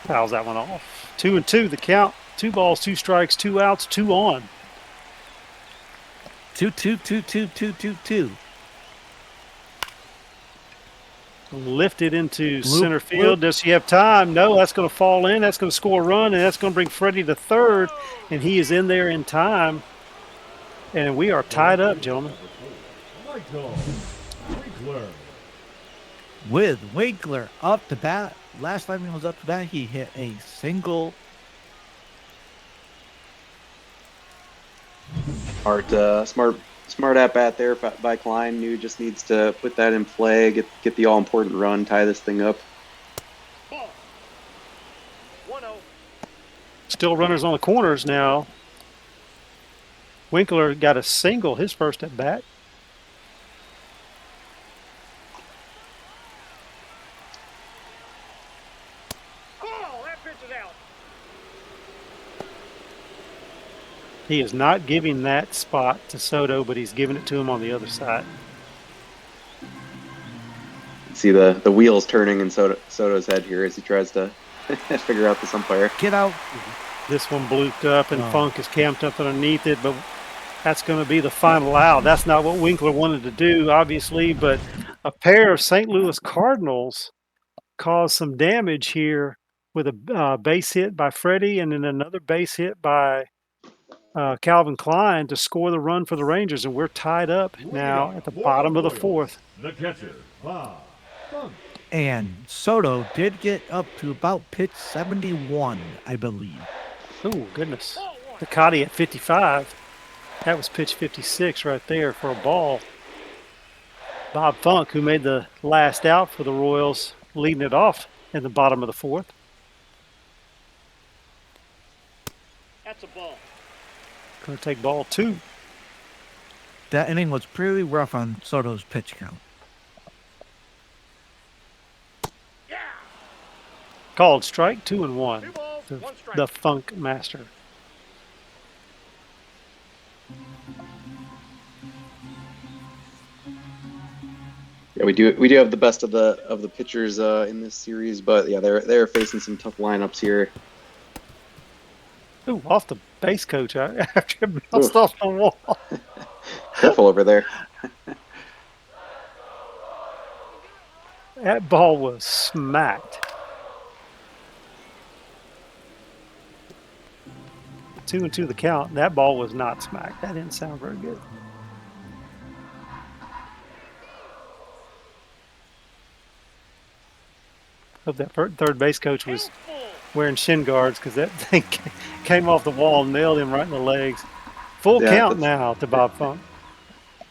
Fouls that one off. 2-2 the count. 2 balls, 2 strikes, 2 outs, 2 on. 2-2-2-2-2-2-2. Lifted into Bloop, center field. bloop. Does he have time? No, that's going to fall in. That's going to score a run, and that's going to bring Freddie to third, and he is in there in time. And we are tied up, gentlemen. Michael Winkler. With Winkler up to bat. Last time he was up to bat, he hit a single. Smart at bat there by Klein. New just needs to put that in play, get the all important run, tie this thing up. Ball. 1-0. Still runners on the corners now. Winkler got a single his first at bat. Ball. That pitch is out. He is not giving that spot to Soto, but he's giving it to him on the other side. See the wheels turning in Soto's head here as he tries to figure out this umpire. Get out. This one blooped up, and Oh. Funk is camped up underneath it, but that's going to be the final out. That's not what Winkler wanted to do, obviously, but a pair of St. Louis Cardinals caused some damage here with a base hit by Freddie and then another base hit by Calvin Klein to score the run for the Rangers, and we're tied up now at the bottom of the fourth. The catcher, Bob Funk. And Soto did get up to about pitch 71, I believe. Oh, goodness. Ducati at 55. That was pitch 56 right there for a ball. Bob Funk, who made the last out for the Royals, leading it off in the bottom of the fourth. That's a ball. Going to take ball 2. That inning was pretty rough on Soto's pitch count. Yeah. Called strike 2-1. 2 balls, The, 1 strike. the Funk Master. Yeah, we do have the best of the pitchers in this series, but yeah, they're facing some tough lineups here. Ooh, off the base coach after it bounced off the wall. Careful over there. That ball was smacked. 2-2 the count. That ball was not smacked. That didn't sound very good. Hope that third base coach was Full. wearing shin guards because that thing came off the wall and nailed him right in the legs. Full Yeah, count that's- now to Bob Funk. I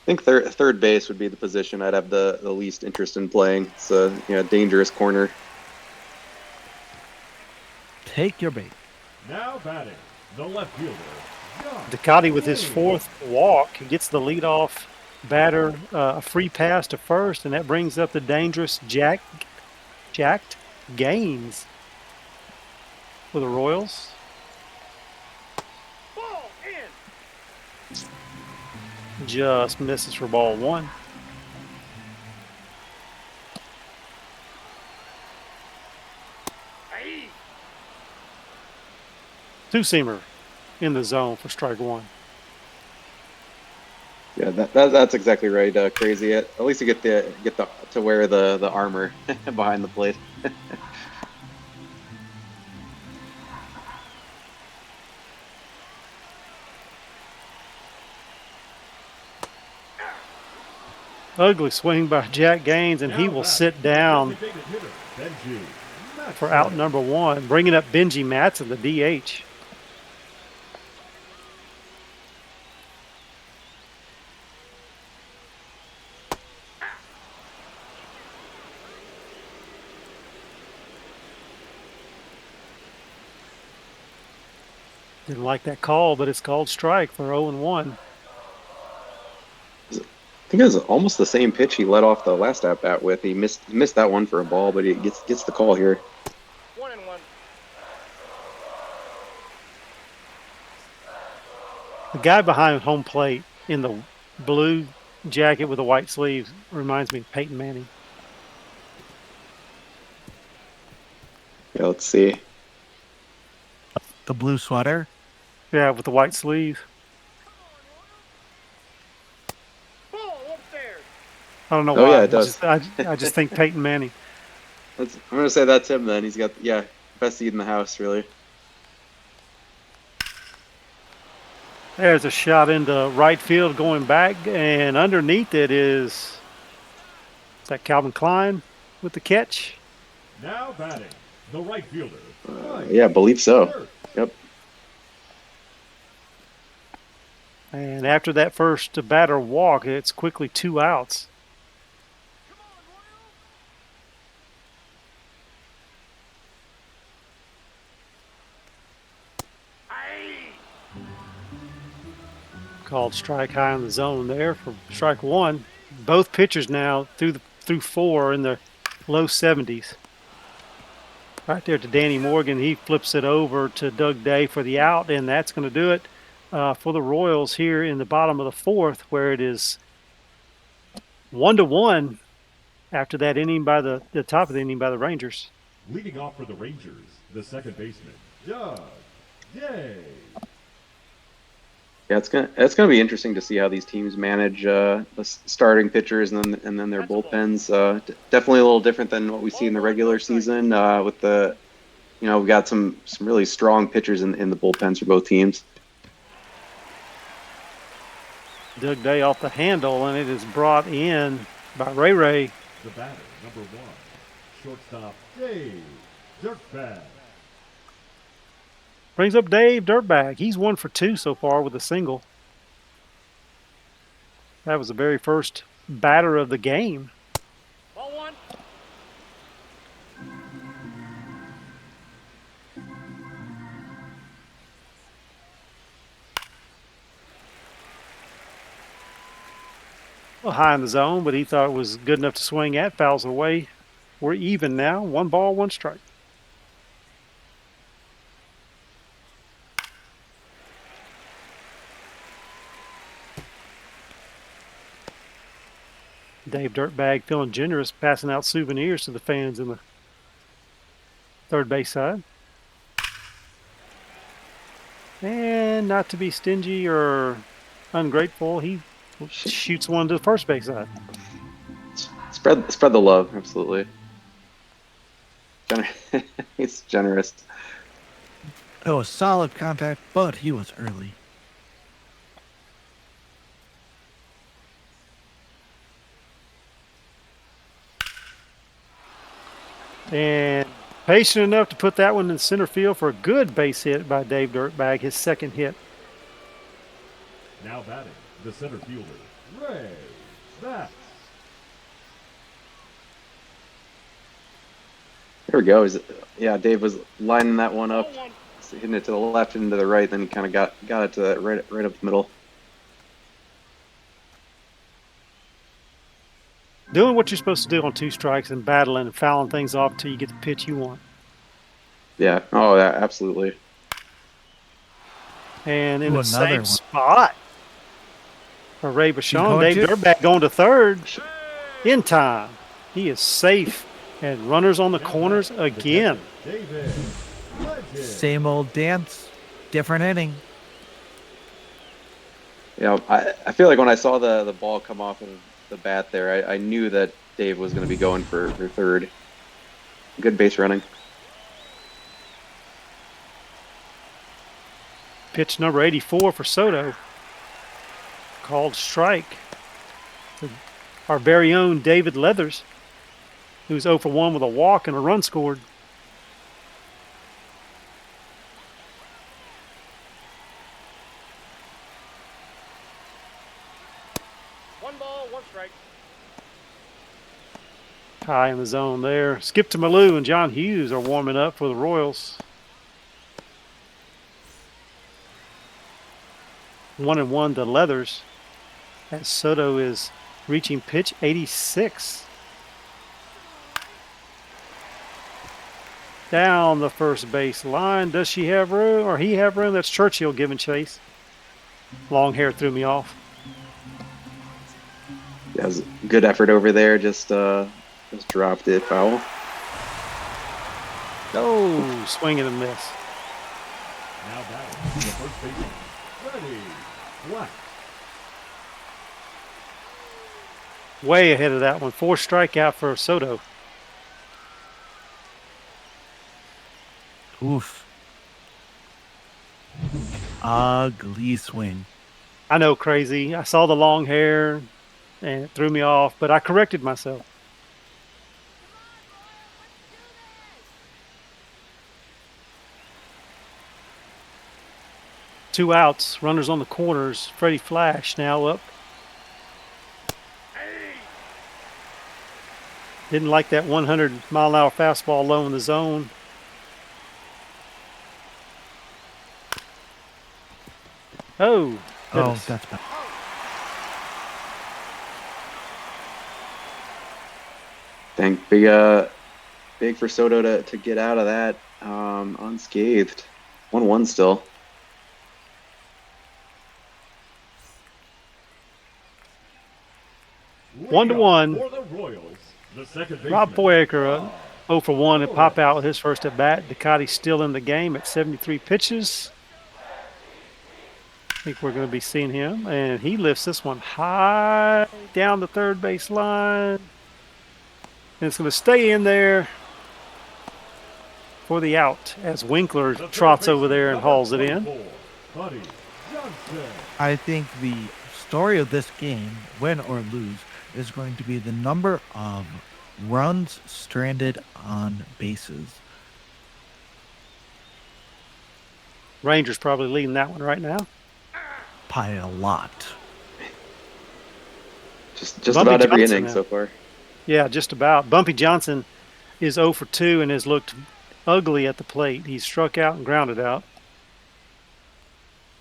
think third base would be the position I'd have the least interest in playing. It's a dangerous corner. Take your bait. Now batting, the left fielder, John Ducati with his 4th walk, he gets the leadoff batter a free pass to first, and that brings up the dangerous Jacked Gaines. for the Royals. Ball in. Just misses for ball one. Aye. Two-seamer in the zone for strike one. Yeah, that's exactly right. Crazy. At least you get the to wear the armor behind the plate. Ugly swing by Jack Gaines, and he Now will batting, sit down designated hitter, Benji for out Matson. number one, bringing up Benji Matson, the DH. Didn't like that call, but it's called strike for 0-1. I think it was almost the same pitch he led off the last at bat with. He missed that one for a ball, but he gets the call here. 1-1. The guy behind home plate in the blue jacket with the white sleeves reminds me of Peyton Manning. Yeah, let's see. The blue sweater. Yeah, with the white sleeves. Ball upstairs. I don't know Oh, why. yeah, it does. I just think Peyton Manning. I'm gonna say that's him then. He's got best seat in the house really. There's a shot into right field going back, and underneath it is that Calvin Klein with the catch. Now batting, the right fielder. Yeah, I believe so. Yep. And after that first batter walk, it's quickly 2 outs. Aye. Called strike high in the zone there for strike one. Both pitchers now through 4 in the low 70s. Right there to Danny Morgan. He flips it over to Doug Day for the out, and that's going to do it for the Royals here in the bottom of the 4th, where it is 1-1 after that inning by the top of the inning by the Rangers. Leading off for the Rangers, the second baseman, Doug Day. Yeah, it's gonna be interesting to see how these teams manage the starting pitchers and then their bullpens. Definitely a little different than what we see in the regular season. With the, we've got some really strong pitchers in the bullpens for both teams. Doug Day off the handle, and it is brought in by Ray. The batter, number 1, shortstop, Dave Dirtbag. Brings up Dave Dirtbag. He's 1 for 2 so far with a single. That was the very first batter of the game. Ball 1. Well, high in the zone, but he thought it was good enough to swing at. Fouls away. We're even now. 1 ball, 1 strike. Dave Dirtbag feeling generous, passing out souvenirs to the fans in the third base side. And not to be stingy or ungrateful, he shoots one to the first base side. Spread the love, absolutely. He's generous. It was solid contact, but he was early. And patient enough to put that one in center field for a good base hit by Dave Dirtbag, his second hit. Now batting, the center fielder, Ray Batts. There we go. Dave was lining that one up, 1-1. hitting it to the left and to the right. Then he kind of got it to that right up the middle. Doing what you're supposed to do on 2 strikes and battling and fouling things off until you get the pitch you want. Yeah. Oh, yeah, absolutely. And in Ooh, the another same one. spot for Ray Bashan. going Dave to- Dirtbag going to third in time. He is safe. And runners on the corners again. David. Legend. Same old dance, different inning. You know, I feel like when I saw the ball come off of the bat there, I knew that Dave was going to be going for third. Good base running. Pitch number 84 for Soto. Called strike. Our very own David Leathers, who's 0 for 1 with a walk and a run scored. One ball, one strike. High in the zone there. Skip to Malou and John Hughes are warming up for the Royals. 1-1 to Leathers as Soto is reaching pitch 86. Down the first base line. Does she have room or he have room? That's Churchill giving chase. Long hair threw me off. That was a good effort over there. Just dropped it foul. Oh, swing and a miss. Now batting the first baseman. Freddie Black. Way ahead of that one. 4 strikeout for Soto. Oof. Ugly swing. I know, crazy. I saw the long hair and it threw me off, but I corrected myself. Two outs, runners on the corners. Freddie Flash now up. Didn't like that 100-mile-an-hour fastball low in the zone. Oh, goodness. That's bad. Think big for Soto to get out of that unscathed. 1-1 still. One to one. For the Royals, the second baseman. Rob Foyaker, 0 for 1 at pop out with his first at bat. Ducati's still in the game at 73 pitches. I think we're going to be seeing him, and he lifts this one high down the third base line. And it's going to stay in there for the out as Winkler The third trots over baseman, there and number hauls it in. 24, Buddy Johnson. I think the story of this game, win or lose, is going to be the number of runs stranded on bases. Rangers probably leading that one right now. By a lot. Just Bumpy about every Johnson inning now. so far. Yeah, just about. Bumpy Johnson is 0 for 2 and has looked ugly at the plate. He's struck out and grounded out.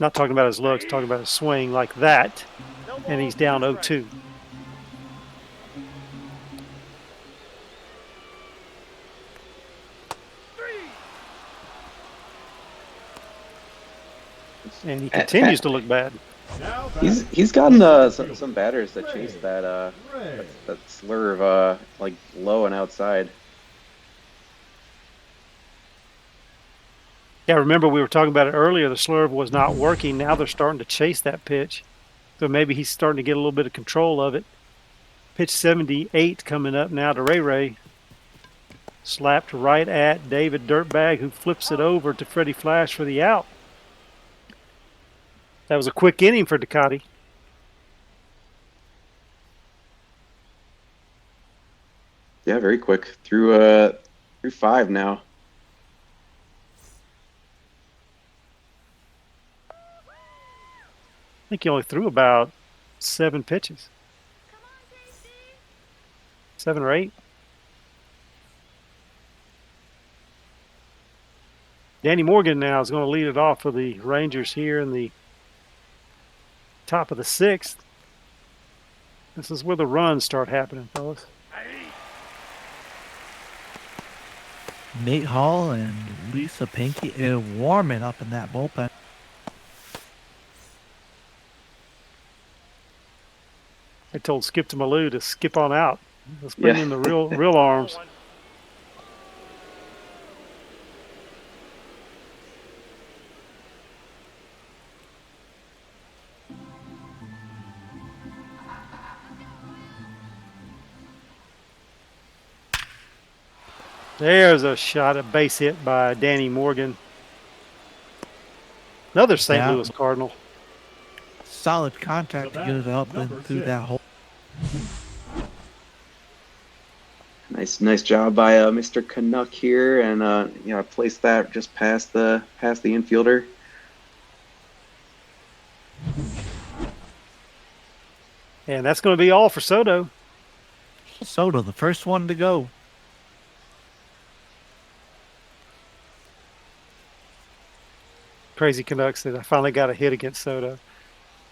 Not talking about his looks, talking about his swing like that. No And he's balls, down two strikes. 0-2. And he continues to look bad. Now batting He's gotten some batters that chase that Ray. that slurve like low and outside. Yeah, remember we were talking about it earlier. The slurve was not working. Now they're starting to chase that pitch. So maybe he's starting to get a little bit of control of it. Pitch 78 coming up now to Ray Ray. Slapped right at David Dirtbag, who flips it over to Freddie Flash for the out. That was a quick inning for Ducati. Yeah, very quick. Through 5 now. I think he only threw about 7 pitches. 7 or 8. Danny Morgan now is going to lead it off for the Rangers here in the top of the 6th. This is where the runs start happening, fellas. Nate Hall and Lisa Pinky are warming up in that bullpen. I told Skip to Malou to skip on out. Let's bring Yeah. in the real arms. There's a shot, a base hit by Danny Morgan. Another St. Yeah. Louis Cardinal. Solid contact to get it up and through that hole. Nice job by Mr. Canuck here, and placed that just past the infielder. And that's going to be all for Soto. Soto, the first one to go. Crazy Canucks said I finally got a hit against Soto.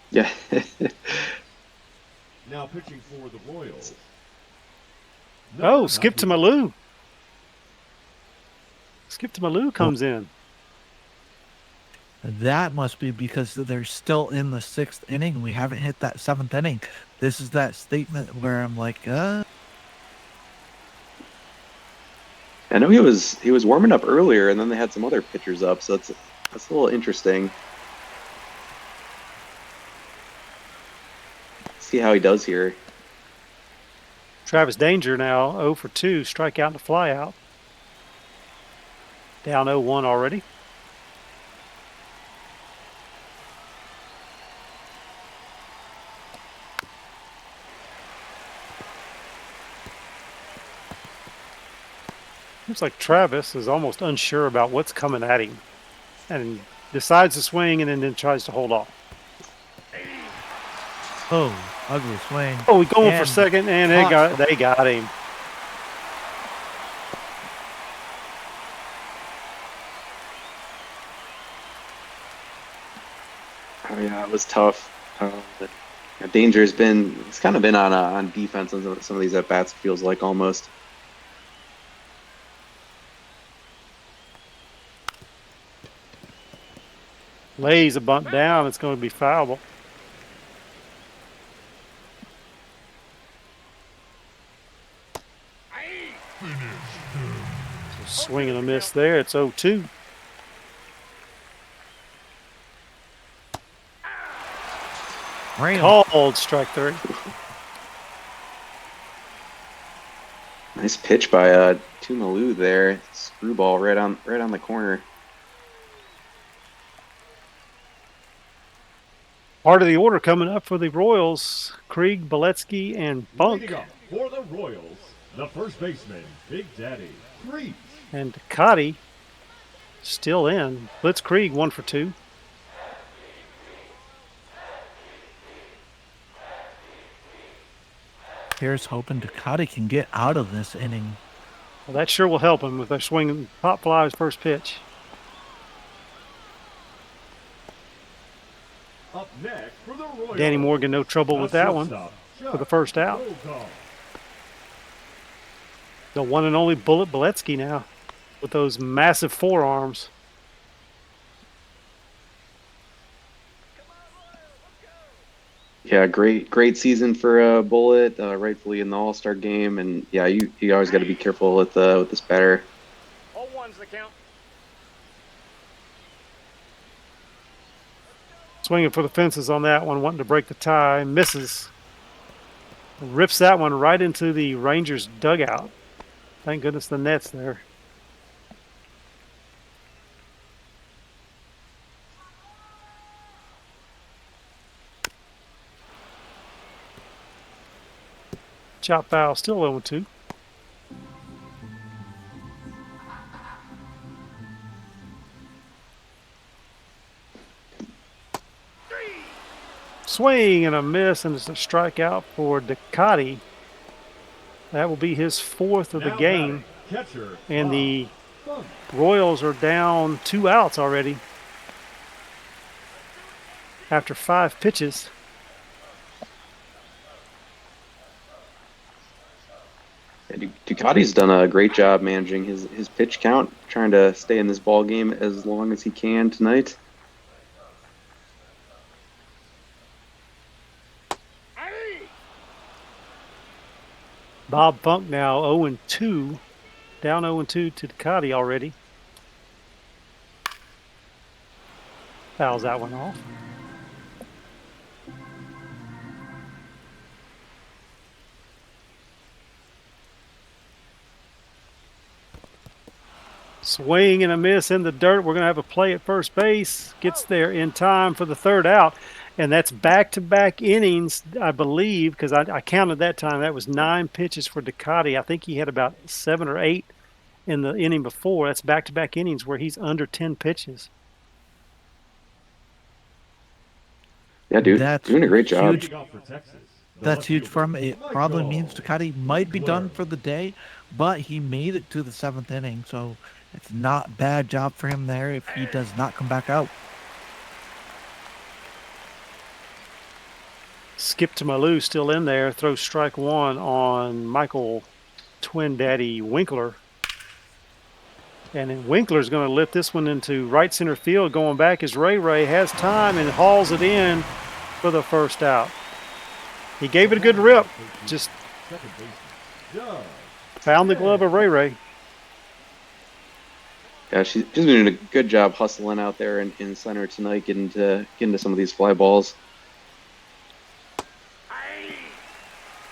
Yeah. Now pitching for the Royals. Oh, Skip to Malou. Skip to Malou comes in. That must be because they're still in the 6th inning. We haven't hit that 7th inning. This is that statement where I'm like, I know he was warming up earlier, and then they had some other pitchers up, so that's a little interesting. See how he does here. Travis Danger now 0 for 2, strikeout and a flyout. Down 0-1 already. Looks like Travis is almost unsure about what's coming at him and decides to swing and then tries to hold off. oh, ugly swing. Oh, he's going for And second, and they got him. Oh yeah, it was tough. Danger's he's kind of been on defense on some of these at bats. It feels like almost. Lays a bunt down. It's going to be foulable. Swing and a miss there. It's 0-2. Called strike 3. Nice pitch by Tumalu there. Screwball right on the corner. Part of the order coming up for the Royals: Krieg, Beletsky, and Bunk. Leading up for the Royals, the first baseman, Big Daddy Krieg. And Ducati still in. Blitzkrieg 1 for 2. Here's hoping Ducati can get out of this inning. Well, that sure will help him if they're swinging pop fly his first pitch. Up next for the Royals. Danny Morgan, no trouble with that one for the first out. The one and only Bullet Beletsky now with those massive forearms. Yeah, great season for Bullet, rightfully in the All-Star game, and yeah, you always got to be careful with this batter. All one's the count. Swinging for the fences on that one, wanting to break the tie, misses. Rips that one right into the Rangers dugout. Thank goodness the net's there. Chop foul, still 0-2. Swing and a miss, and it's a strikeout for Ducati. That will be his 4th of the game. Catcher, And the Royals are down 2 outs already after 5 pitches. Ducati's done a great job managing his pitch count, trying to stay in this ball game as long as he can tonight. Bob Funk now 0-2, down 0-2 to Ducati already. Fouls that one off. Swing and a miss in the dirt. We're going to have a play at first base. Gets there in time for the third out. And that's back-to-back innings, I believe, because I counted that time. That was 9 pitches for Ducati. I think he had about 7 or 8 in the inning before. That's back-to-back innings where he's under 10 pitches. Yeah, dude, doing a great job. Huge. That's huge for him. It probably means Ducati might be done for the day, but he made it to the 7th inning, so it's not a bad job for him there if he does not come back out. Skip to Malou still in there. Throws strike one on Michael Twin Daddy Winkler. And then Winkler's going to lift this one into right center field. Going back as Ray has time and hauls it in for the first out. He gave it a good rip. Just found the glove of Ray. Yeah, she's been doing a good job hustling out there in center tonight, getting to some of these fly balls.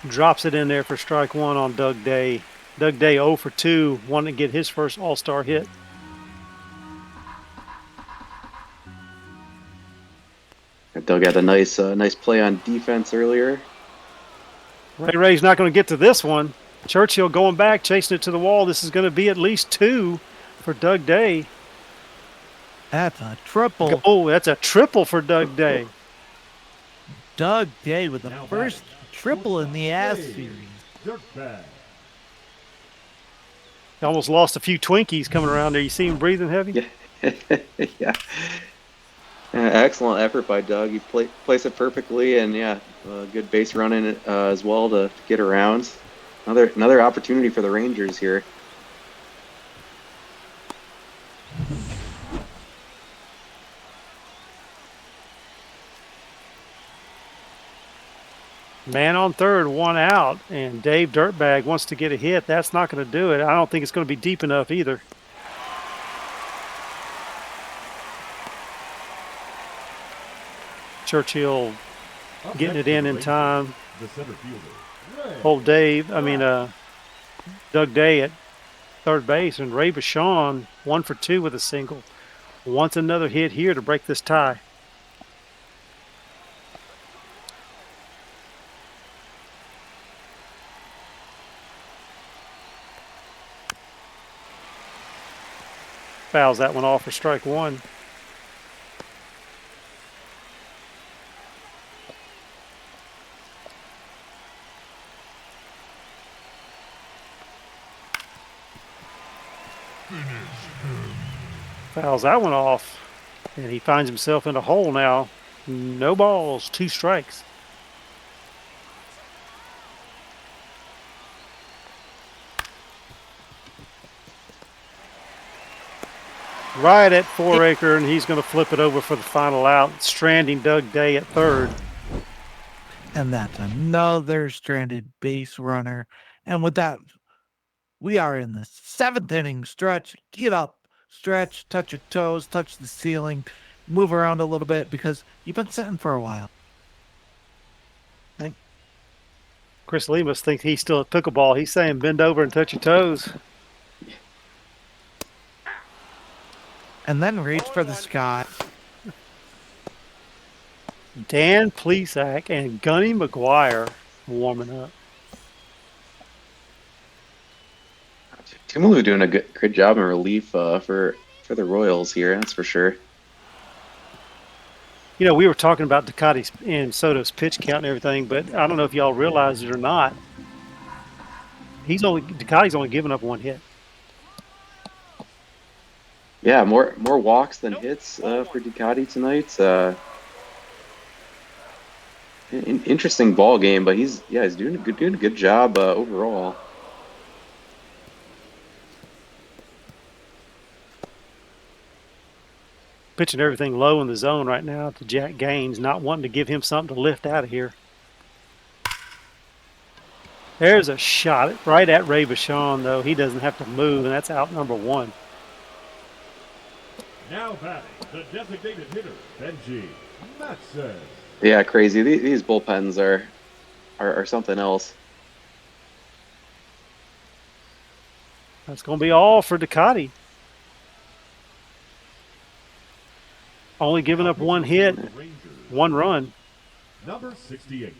Drops it in there for strike one on Doug Day. Doug Day 0 for 2, wanting to get his first All-Star hit. Doug had a nice play on defense earlier. Ray's not going to get to this one. Churchill going back, chasing it to the wall. This is going to be at least 2 for Doug Day. That's a triple. Oh, that's a triple for Doug Day. Doug Day with the first triple in the AS series. He almost lost a few Twinkies coming around there. You see him breathing heavy? Yeah. Excellent effort by Doug. He placed it perfectly, and good base running as well to get around. Another opportunity for the Rangers here. Man on third, 1 out, and Dave Dirtbag wants to get a hit. That's not going to do it. I don't think it's going to be deep enough either. Churchill getting it in time. Old Doug Day at third base, and Ray Bashan 1 for 2 with a single. Wants another hit here to break this tie. Fouls that one off for strike one. Fouls that one off, and he finds himself in a hole now. No balls, 2 strikes. Right at 4 acre, and he's going to flip it over for the final out, stranding Doug Day at third. And that's another stranded base runner. And with that, we are in the 7th inning stretch. Get up, stretch, touch your toes, touch the ceiling, move around a little bit because you've been sitting for a while. Chris Lee must think he's still at pickleball. He's saying bend over and touch your toes. And then reach for the sky. Dan Plesac and Gunny McGuire warming up. Tumalu doing a good job in relief for the Royals here, that's for sure. You know, we were talking about Ducati's and Soto's pitch count and everything, but I don't know if y'all realize it or not. Ducati's only given up 1 hit. Yeah, more walks than hits for Ducati tonight. An interesting ball game, but he's doing a good job overall. pitching everything low in the zone right now to Jack Gaines, not wanting to give him something to lift out of here. There's a shot right at Ray Vachon, though. He doesn't have to move, and that's out number 1. Now batting, the designated hitter, Benji Matson. Yeah, crazy. These bullpens are something else. That's going to be all for Ducati. Only giving up 1 hit, 1 run. Number 68,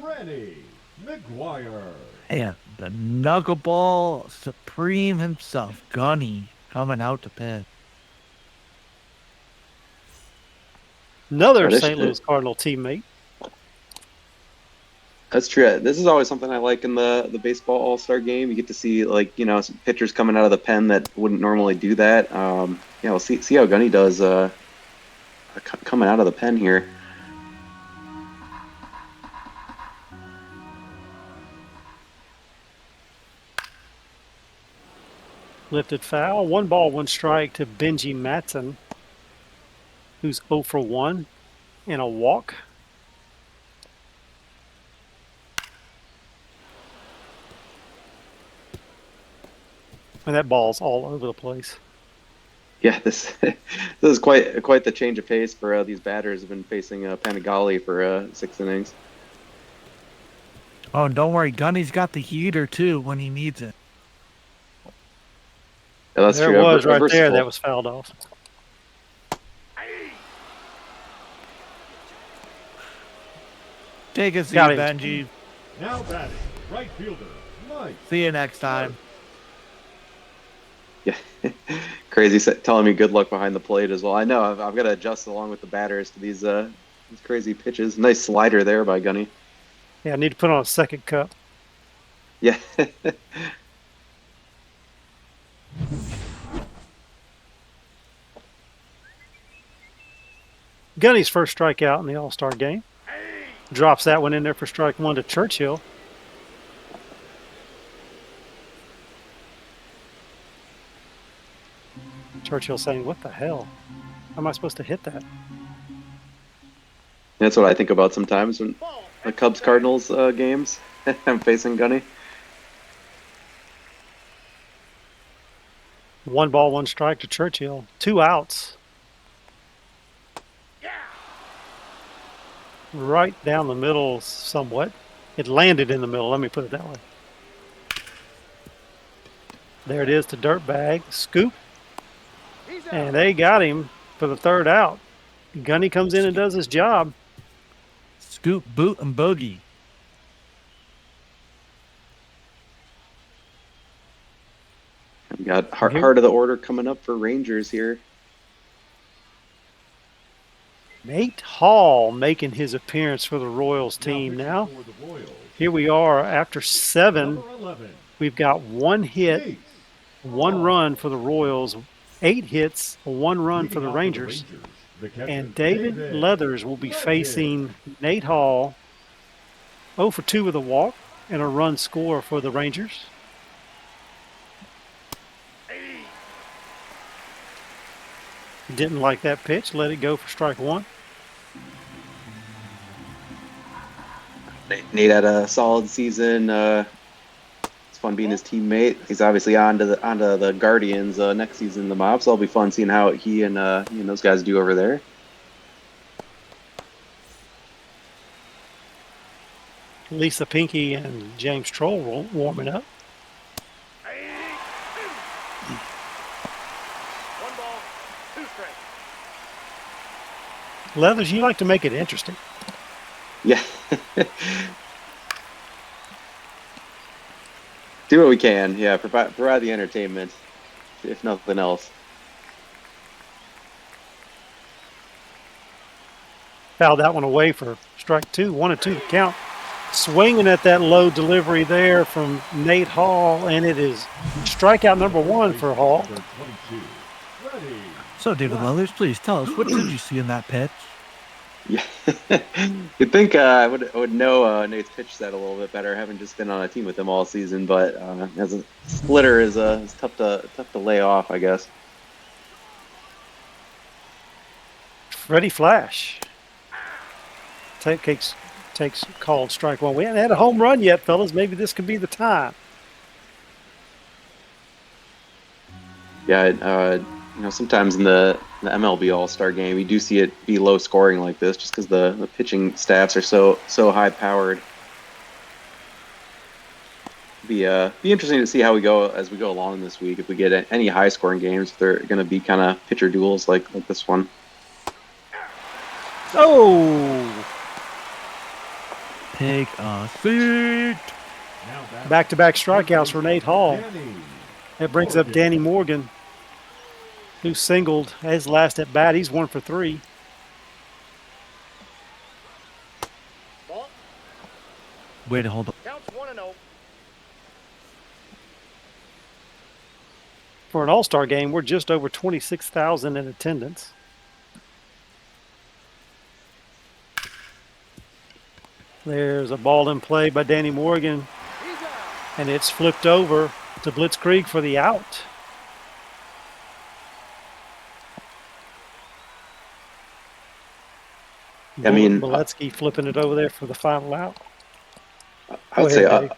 Granny McGuire. And the knuckleball supreme himself, Gunny, coming out to pitch. Another St. Louis Cardinal teammate. That's true. This is always something I like in the baseball All-Star game. You get to see, like, you know, some pitchers coming out of the pen that wouldn't normally do that. Yeah, we'll see how Gunny does coming out of the pen here. Lifted foul. 1 ball, 1 strike to Benji Matson, who's 0 for 1 and a walk. And that ball's all over the place. Yeah, this is quite the change of pace for these batters. Have been facing Panigale for 6 innings. Oh, and don't worry, Gunny's got the heater too when he needs it. Yeah, that's there true. It was right Versatile. there that was fouled off. Take a seat, Got him. Benji. Now batting, right fielder, Mike. See you next time. Yeah, crazy telling me good luck behind the plate as well. I know I've got to adjust along with the batters to these crazy pitches. Nice slider there by Gunny. Yeah, I need to put on a second cup. Yeah. Gunny's first strikeout in the All-Star game. Drops that one in there for strike 1 to Churchill. Churchill saying, "What the hell? How am I supposed to hit that?" That's what I think about sometimes when the Cubs Cardinals games. I'm facing Gunny. 1 ball, 1 strike to Churchill. 2 outs. Right down the middle somewhat. It landed in the middle, let me put it that way. There it is to Dirtbag. Scoop. And they got him for the 3rd out. Gunny comes in and does his job. Scoop, boot, and boogie. We got heart of the order coming up for Rangers here. Nate Hall making his appearance for the Royals team now. For the Royals, Here we are after 7. number 11, We've got 1 hit, Nate 1 run for the Royals, 8 hits, 1 run for the Leading off Rangers. the catcher, And David Leathers will be facing Nate Hall. 0 for 2 with a walk and a run score for the Rangers. Didn't like that pitch. Let it go for strike 1. Nate had a solid season. It's fun being his teammate. He's obviously onto the Guardians next season in the mob, so it'll be fun seeing how he and those guys do over there. Lisa Pinky and James Troll warming up. 1 ball, 2 strikes. Leathers, you like to make it interesting. Yeah. Do what we can. Yeah, provide the entertainment, if nothing else. Fouled that one away for strike 2. 1-2 to count. Swinging at that low delivery there from Nate Hall, and it is strikeout number 1 for Hall. number 22, ready. So, David Leathers, please tell us, what did you see in that pitch? Yeah, you'd think I would know Nate's pitch set a little bit better, having just been on a team with him all season. But as a splitter is tough to lay off, I guess. Freddie Flash takes called strike one. We haven't had a home run yet, fellas. Maybe this could be the time. Yeah, sometimes in the MLB All-Star game, you do see it be low scoring like this, just because the pitching staffs are so high powered. Be interesting to see how we go as we go along this week. If we get any high scoring games, they're going to be kind of pitcher duels like this one. Oh, Take a seat. back-to-back strikeouts for Nate Hall. That brings up Danny Morgan, who singled his last at bat. He's 1 for 3. Ball. Way to hold up. Counts 1-0. For an All-Star game, we're just over 26,000 in attendance. There's a ball in play by Danny Morgan, He's out. and it's flipped over to Blitzkrieg for the out. I mean, Maletsky flipping it over there for the final out. I would Go say, ahead, Dave.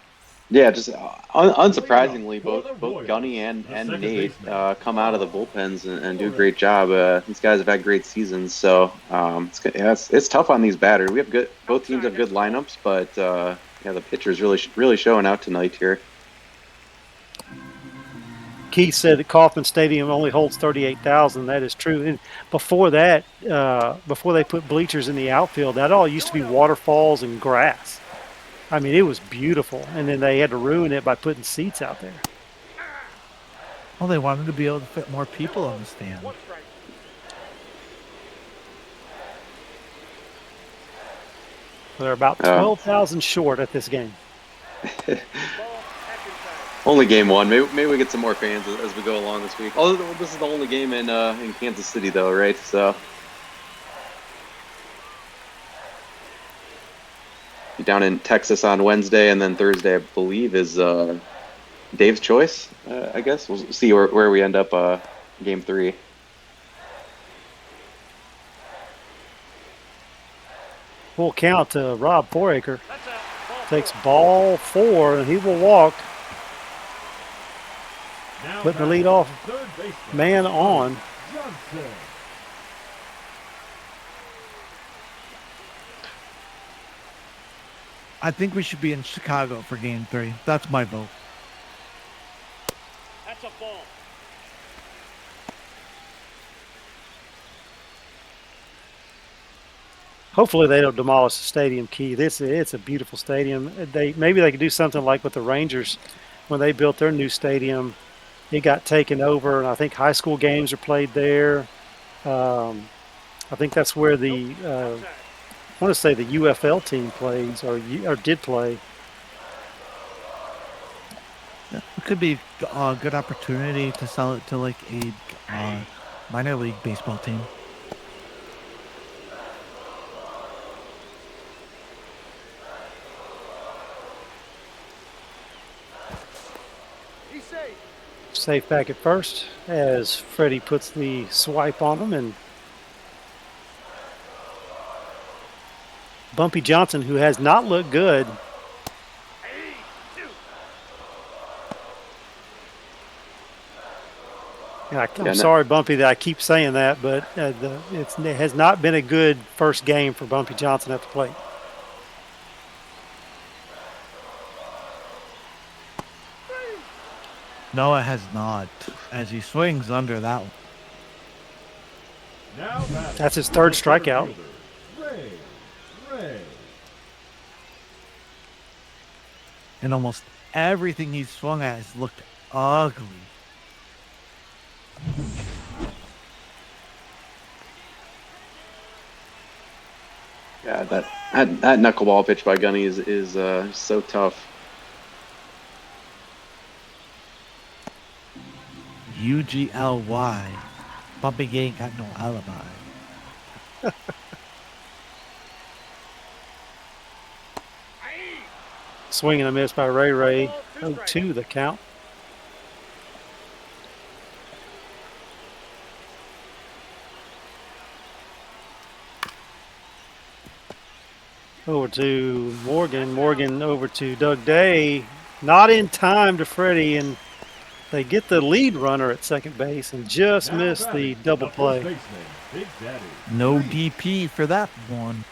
yeah, just unsurprisingly, both Gunny and Nate come out of the bullpens and do a great job. These guys have had great seasons, so it's tough on these batters. We have both teams have good lineups, but yeah, the pitchers really showing out tonight here. Keith said that Kauffman Stadium only holds 38,000. That is true. And before that, before they put bleachers in the outfield, that all used to be waterfalls and grass. I mean, it was beautiful. And then they had to ruin it by putting seats out there. Well, they wanted to be able to fit more people on the stand. One strike. They're about 12,000 short at this game. Ball. Action time. Only game one. Maybe we get some more fans as we go along this week. Although this is the only game in Kansas City, though, right? So be down in Texas on Wednesday, and then Thursday, I believe, is Dave's choice. I guess we'll see where we end up. Game 3. Full count to Rob Foraker. That's out. Ball Takes four. ball 4, and he will walk. Putting the lead off man on. Johnson. I think we should be in Chicago for Game 3. That's my vote. That's a ball. Hopefully they don't demolish the stadium, Key. It's a beautiful stadium. Maybe they could do something like with the Rangers when they built their new stadium. It got taken over, and I think high school games are played there. I think that's where the I want to say the UFL team plays or did play. It could be a good opportunity to sell it to like a minor league baseball team. He's safe. Safe back at first as Freddie puts the swipe on him, and Bumpy Johnson, who has not looked good. And I'm sorry, Bumpy, that I keep saying that, but it has not been a good first game for Bumpy Johnson at the plate. No, it has not. As he swings under that one. Now That's his third strikeout. Ray. And almost everything he's swung at has looked ugly. Yeah, that knuckleball pitch by Gunny is so tough. UGLY. Bumpy ain't got no alibi. Swing and a miss by Ray. 0-2 the count. Over to Morgan. Morgan over to Doug Day. Not in time to Freddie, and they get the lead runner at second base and just Now miss batting, the double first play. baseman, Big Daddy. No Lee. DP for that one.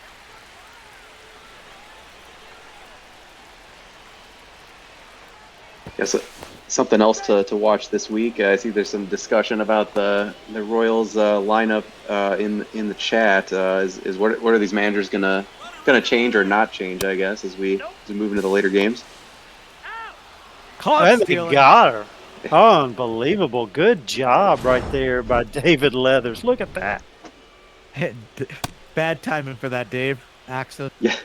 Guess something else to watch this week. I see there's some discussion about the Royals lineup in the chat. Is what are these managers gonna change or not change? I guess as we move into the later games. Caught And they stealing. got her. Unbelievable. Good job right there by David Leathers. Look at that. Bad timing for that, Dave. Access. Yeah.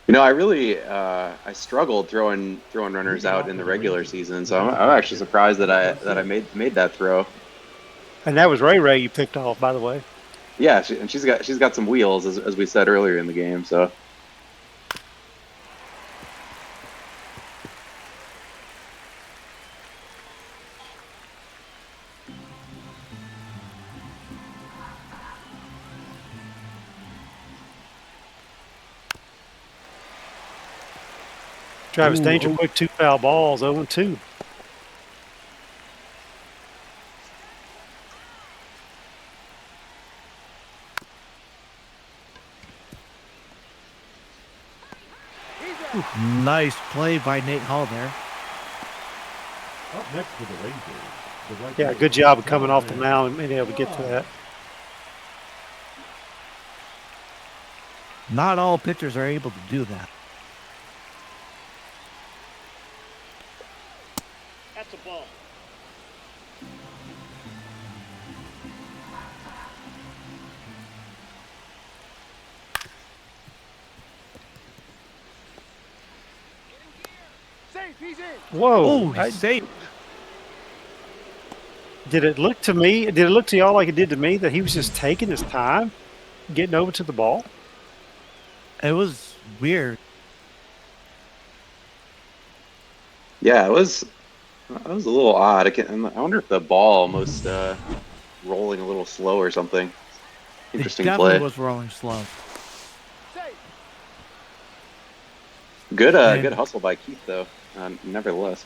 You know, I really I struggled throwing runners out in the regular season, so I'm actually surprised that I made that throw. And that was Ray Ray you picked off, by the way. Yeah, she's got some wheels as we said earlier in the game. So Travis Danger quick 2 foul balls, 0-2. Nice play by Nate Hall there. Up next for the Rangers. The right Yeah, fielder, good job of coming John off the Ray. mound and being able to get to that. Not all pitchers are able to do that. That's a ball. Safe, he's in. Whoa. Oh, safe. Did it look to me, did it look to y'all like it did to me that he was just taking his time getting over to the ball? It was weird. yeah, it was a little odd. I wonder if the ball almost rolling a little slow or something. Interesting It definitely play. was rolling slow. Safe. Good And- good hustle by Keith though. Nevertheless.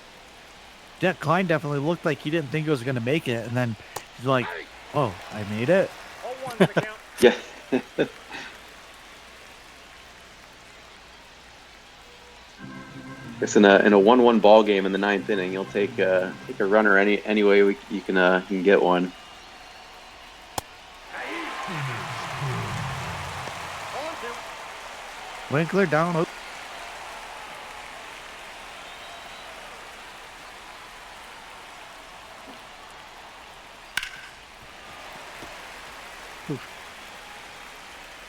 Yeah, Klein definitely looked like he didn't think he was going to make it. And then he's like, oh, I made it. 0-1 to the count. Yeah. Guess in a 1-1 ball game in the ninth inning, you'll take a runner any way you can get one. 0-2. Winkler down. Oh,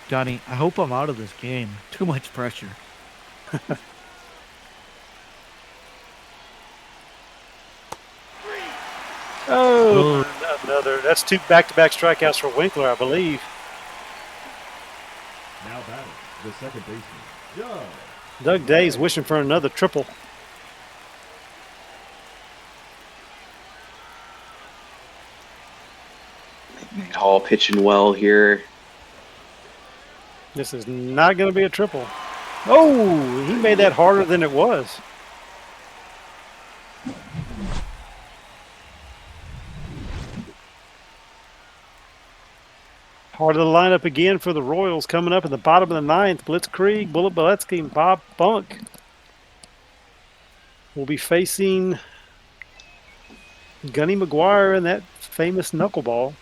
Johnny, I hope I'm out of this game. Too much pressure. Oh, another. That's 2 back-to-back strikeouts for Winkler, I believe. Now batting, the second baseman, Doug. Doug Day's wishing for another triple. Nate Hall pitching well here. This is not going to be a triple. Oh, he made that harder than it was. Part of the lineup again for the Royals coming up in the bottom of the ninth. Blitzkrieg, Bullet Boletsky, and Bob Bunk will be facing Gunny McGuire and that famous knuckleball.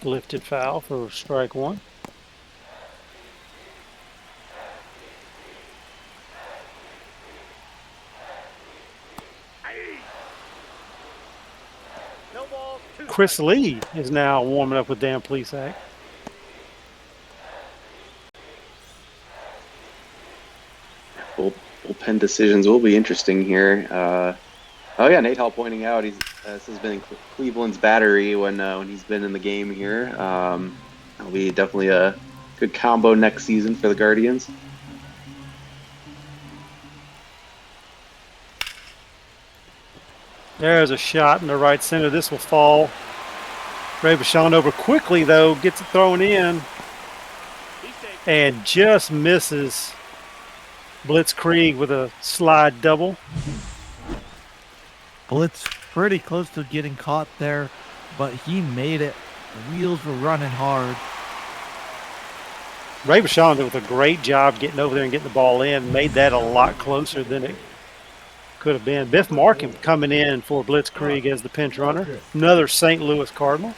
Lifted foul for strike one. No balls, 2 Chris strikes. Lee is now warming up with Dan Plesac. Bullpen decisions will be interesting here. Oh yeah, Nate Hall pointing out this has been Cleveland's battery when he's been in the game here. That'll be definitely a good combo next season for the Guardians. There's a shot in the right center. This will fall. Ray Bashan over quickly, though, gets it thrown in and just misses Blitzkrieg with a slide double. Blitz pretty close to getting caught there, but he made it. The wheels were running hard. Ray Bashan did a great job getting over there and getting the ball in. Made that a lot closer than it could have been. Biff Markham coming in for Blitzkrieg as the pinch runner. Another St. Louis Cardinal.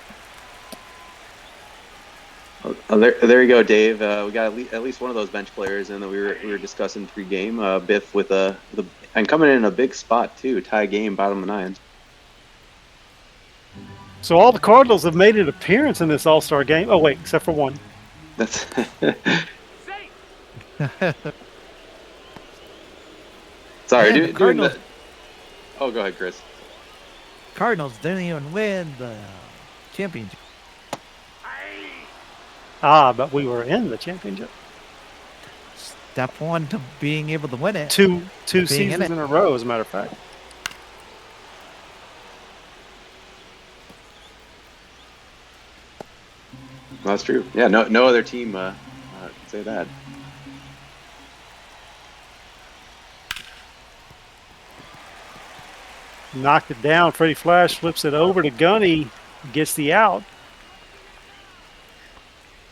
Oh, there you go, Dave. We got at least one of those bench players in that we were discussing pre-game. Biff with and coming in a big spot too. Tie game, bottom of the nine. So all the Cardinals have made an appearance in this All-Star game. Oh wait, except for one. That's sorry. Man, the Doing Cardinals- the. Oh, go ahead, Chris. Cardinals didn't even win the championship. But we were in the championship. Step one to being able to win it. Two Being in seasons it. in a row, as a matter of fact. That's true. Yeah, no other team can say that. Knocked it down. Freddie Flash flips it over to Gunny. Gets the out.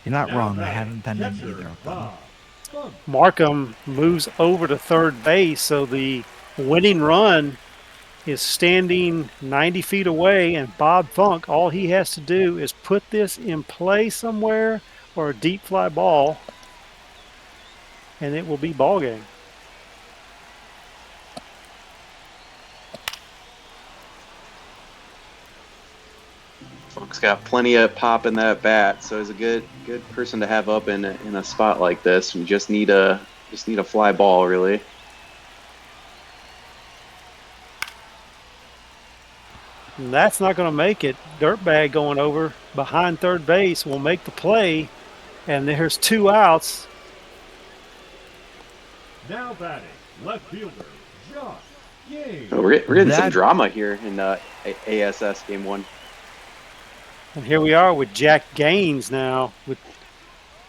You're not Now wrong. I batting, haven't been in catcher, either of them. Bob Funk. Markham moves over to third base, so the winning run is standing 90 feet away, and Bob Funk, all he has to do is put this in play somewhere or a deep fly ball, and it will be ball game. Funk's got plenty of pop in that bat, so he's a good person to have up in a spot like this. We just need a fly ball, really. And that's not going to make it. Dirtbag going over behind third base will make the play, and there's 2 outs. Now batting, left fielder, Josh Game. So we're getting some That- drama here in ASS Game 1. And here we are with Jack Gaines now with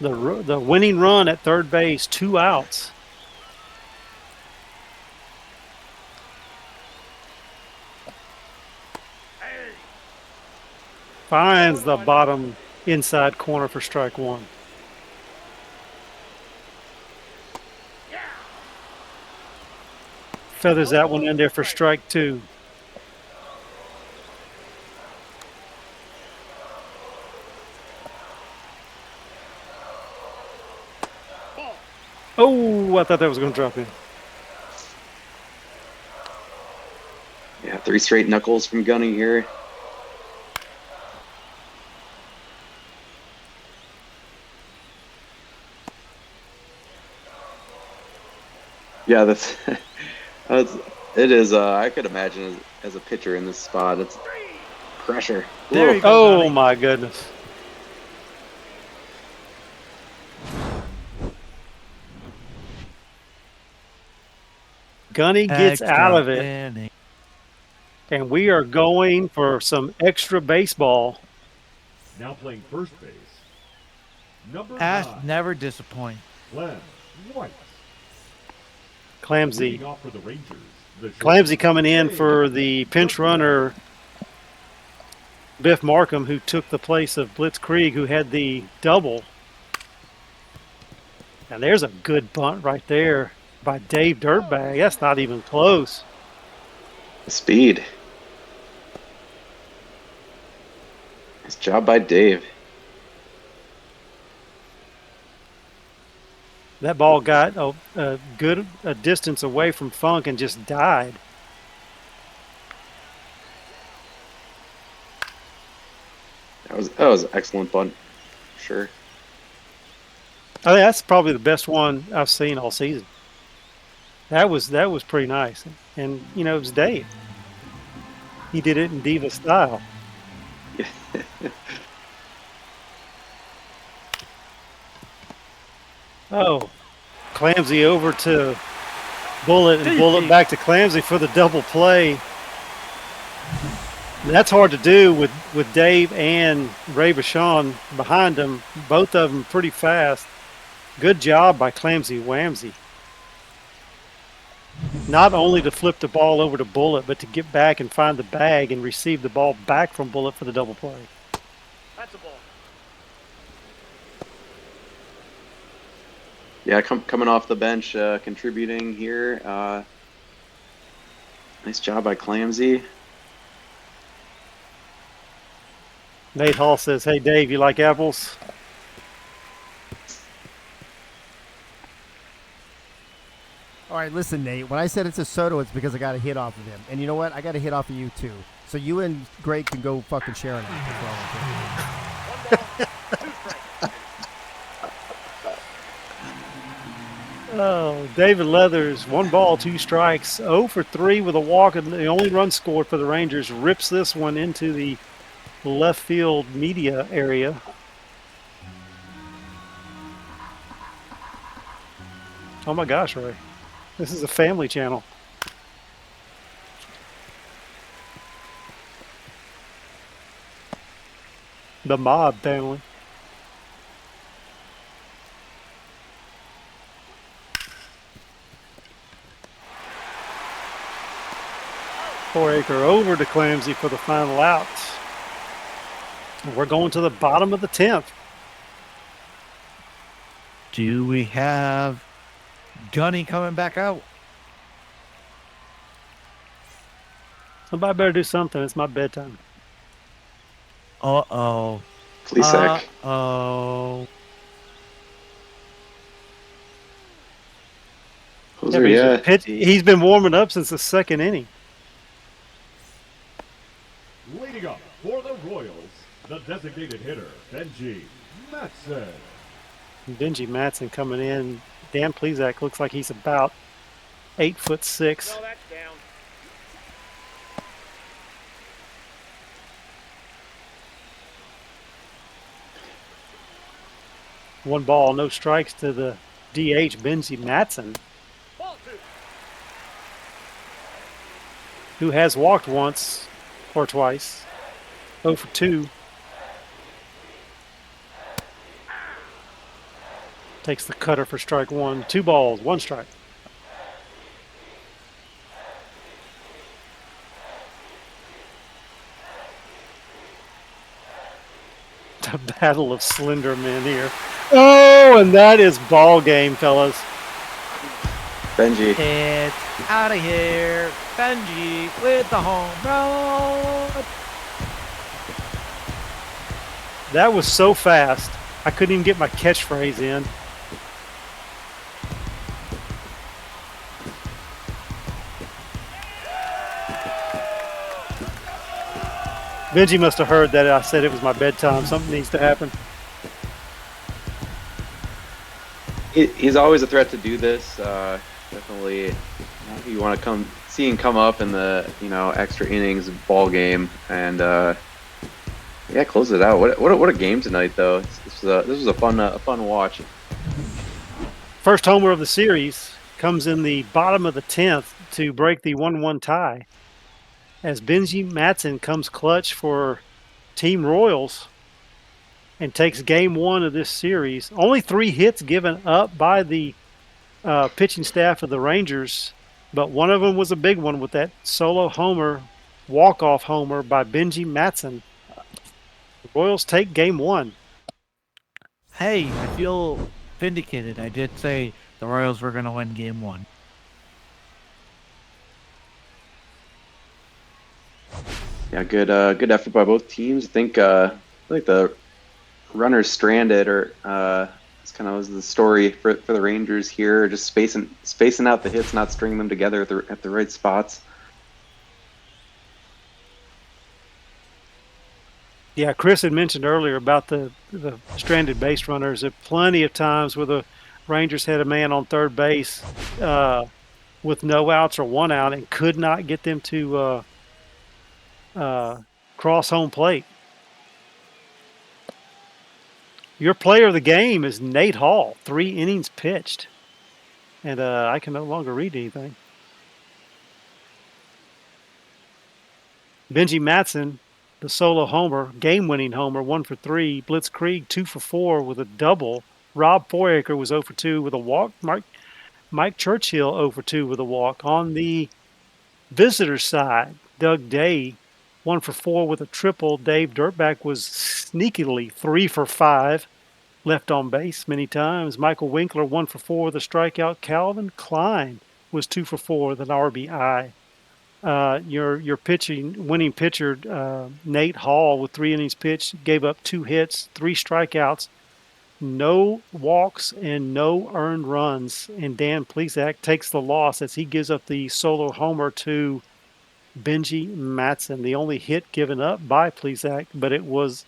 the winning run at third base, 2 outs. Finds the bottom inside corner for strike 1. Feathers that one in there for strike 2. Oh, I thought that was going to drop in. Yeah, 3 straight knuckles from Gunny here. Yeah, it is. I could imagine as a pitcher in this spot, it's pressure. There Whoa. you go. Oh, Gunny. my goodness. Gunny gets Extra out of it, inning. and we are going for some extra baseball. Now playing first base, number Ash 9, never disappoint. Glenn White. Clamsy. Leading off for the Rangers, the Clamsy coming in for the pinch runner, Biff Markham, who took the place of Blitzkrieg, who had the double. And there's a good bunt right there by Dave Dirtbag. That's not even close. Speed. Nice job by Dave. That ball got a good distance away from Funk and just died. That was an excellent bunt. Sure. I think that's probably the best one I've seen all season. That was pretty nice. And, you know, it was Dave. He did it in diva style. Oh, Clamsy over to Bullet, and Bullet back to Clamsy for the double play. That's hard to do with Dave and Ray Vachon behind them, both of them pretty fast. Good job by Clamsy Whamsy. Not only to flip the ball over to Bullet, but to get back and find the bag and receive the ball back from Bullet for the double play. That's a ball. Yeah, coming off the bench, contributing here. Nice job by Clamsy. Nate Hall says, "Hey Dave, you like apples?" All right, listen, Nate. When I said it's a Soto, it's because I got a hit off of him. And you know what? I got a hit off of you, too. So you and Greg can go fucking share it. One ball, 2 strikes. Oh, David Leathers, 1 ball, 2 strikes, 0 for 3 with a walk, and the only run scored for the Rangers. Rips this one into the left field media area. Oh my gosh, Ray. This is a family channel. The Mob family. Four-acre over to Clamsy for the final out. We're going to the bottom of the 10th. Do we have Gunny coming back out? Somebody better do something. It's my bedtime. Uh-oh. Plesac. Uh-oh. Hoser, yeah. He's been warming up since the 2nd inning. Leading up for the Royals, the designated hitter, Benji Matson. Benji Matson coming in. Dan Plesac looks like he's about 8'6". No, that's down. One ball, no strikes to the DH, Benji Matson, Ball 2. who has walked once or twice. 0 for 2. Takes the cutter for strike 1. 2 balls, 1 strike. The battle of slender men here. Oh, and that is ball game, fellas. Benji. It's out of here. Benji with the home run. That was so fast. I couldn't even get my catchphrase in. Benji must have heard that I said it was my bedtime. Something needs to happen. He's always a threat to do this. Definitely, you want to see him come up in the extra innings ball game, and yeah, close it out. What a game tonight, though. This was a fun watch. First homer of the series comes in the bottom of the 10th to break the 1-1 tie, as Benji Matson comes clutch for Team Royals and takes game 1 of this series. Only 3 hits given up by the pitching staff of the Rangers, but one of them was a big one with that solo homer, walk-off homer by Benji Matson. The Royals take game 1. Hey, I feel vindicated. I did say the Royals were going to win game 1. Yeah, good effort by both teams. I think like the runners stranded, or this kind of was the story for the Rangers here, just spacing out the hits, not stringing them together at the right spots. Yeah, Chris had mentioned earlier about the stranded base runners. There are plenty of times where the Rangers had a man on third base with no outs or 1 out and could not get them to cross home plate. Your player of the game is Nate Hall, 3 innings pitched. And I can no longer read anything. Benji Matson, the solo homer, game-winning homer, 1 for 3. Blitzkrieg, 2 for 4 with a double. Rob Foraker was 0 for 2 with a walk. Mike Churchill 0 for 2 with a walk. On the visitor side, Doug Day, 1 for 4 with a triple. Dave Dirtback was sneakily 3 for 5. Left on base many times. Michael Winkler, 1 for 4 with a strikeout. Calvin Klein was 2 for 4 with an RBI. Your winning pitcher, Nate Hall, with 3 innings pitched, gave up 2 hits, 3 strikeouts, no walks, and no earned runs. And Dan Plesac takes the loss as he gives up the solo homer to Benji Matson. The only hit given up by Plesac, but it was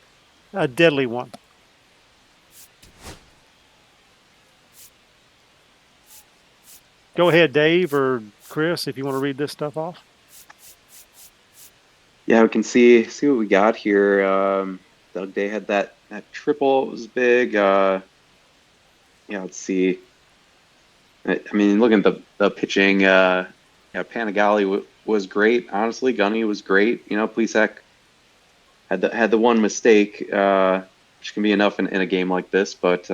a deadly one. Go ahead, Dave or Chris, if you want to read this stuff off. Yeah, we can see what we got here. Doug Day had that triple. It was big. Yeah, let's see. I mean, looking at the pitching, yeah, Panagali was great. Honestly, Gunny was great. You know, Plesac had the one mistake, which can be enough in a game like this. But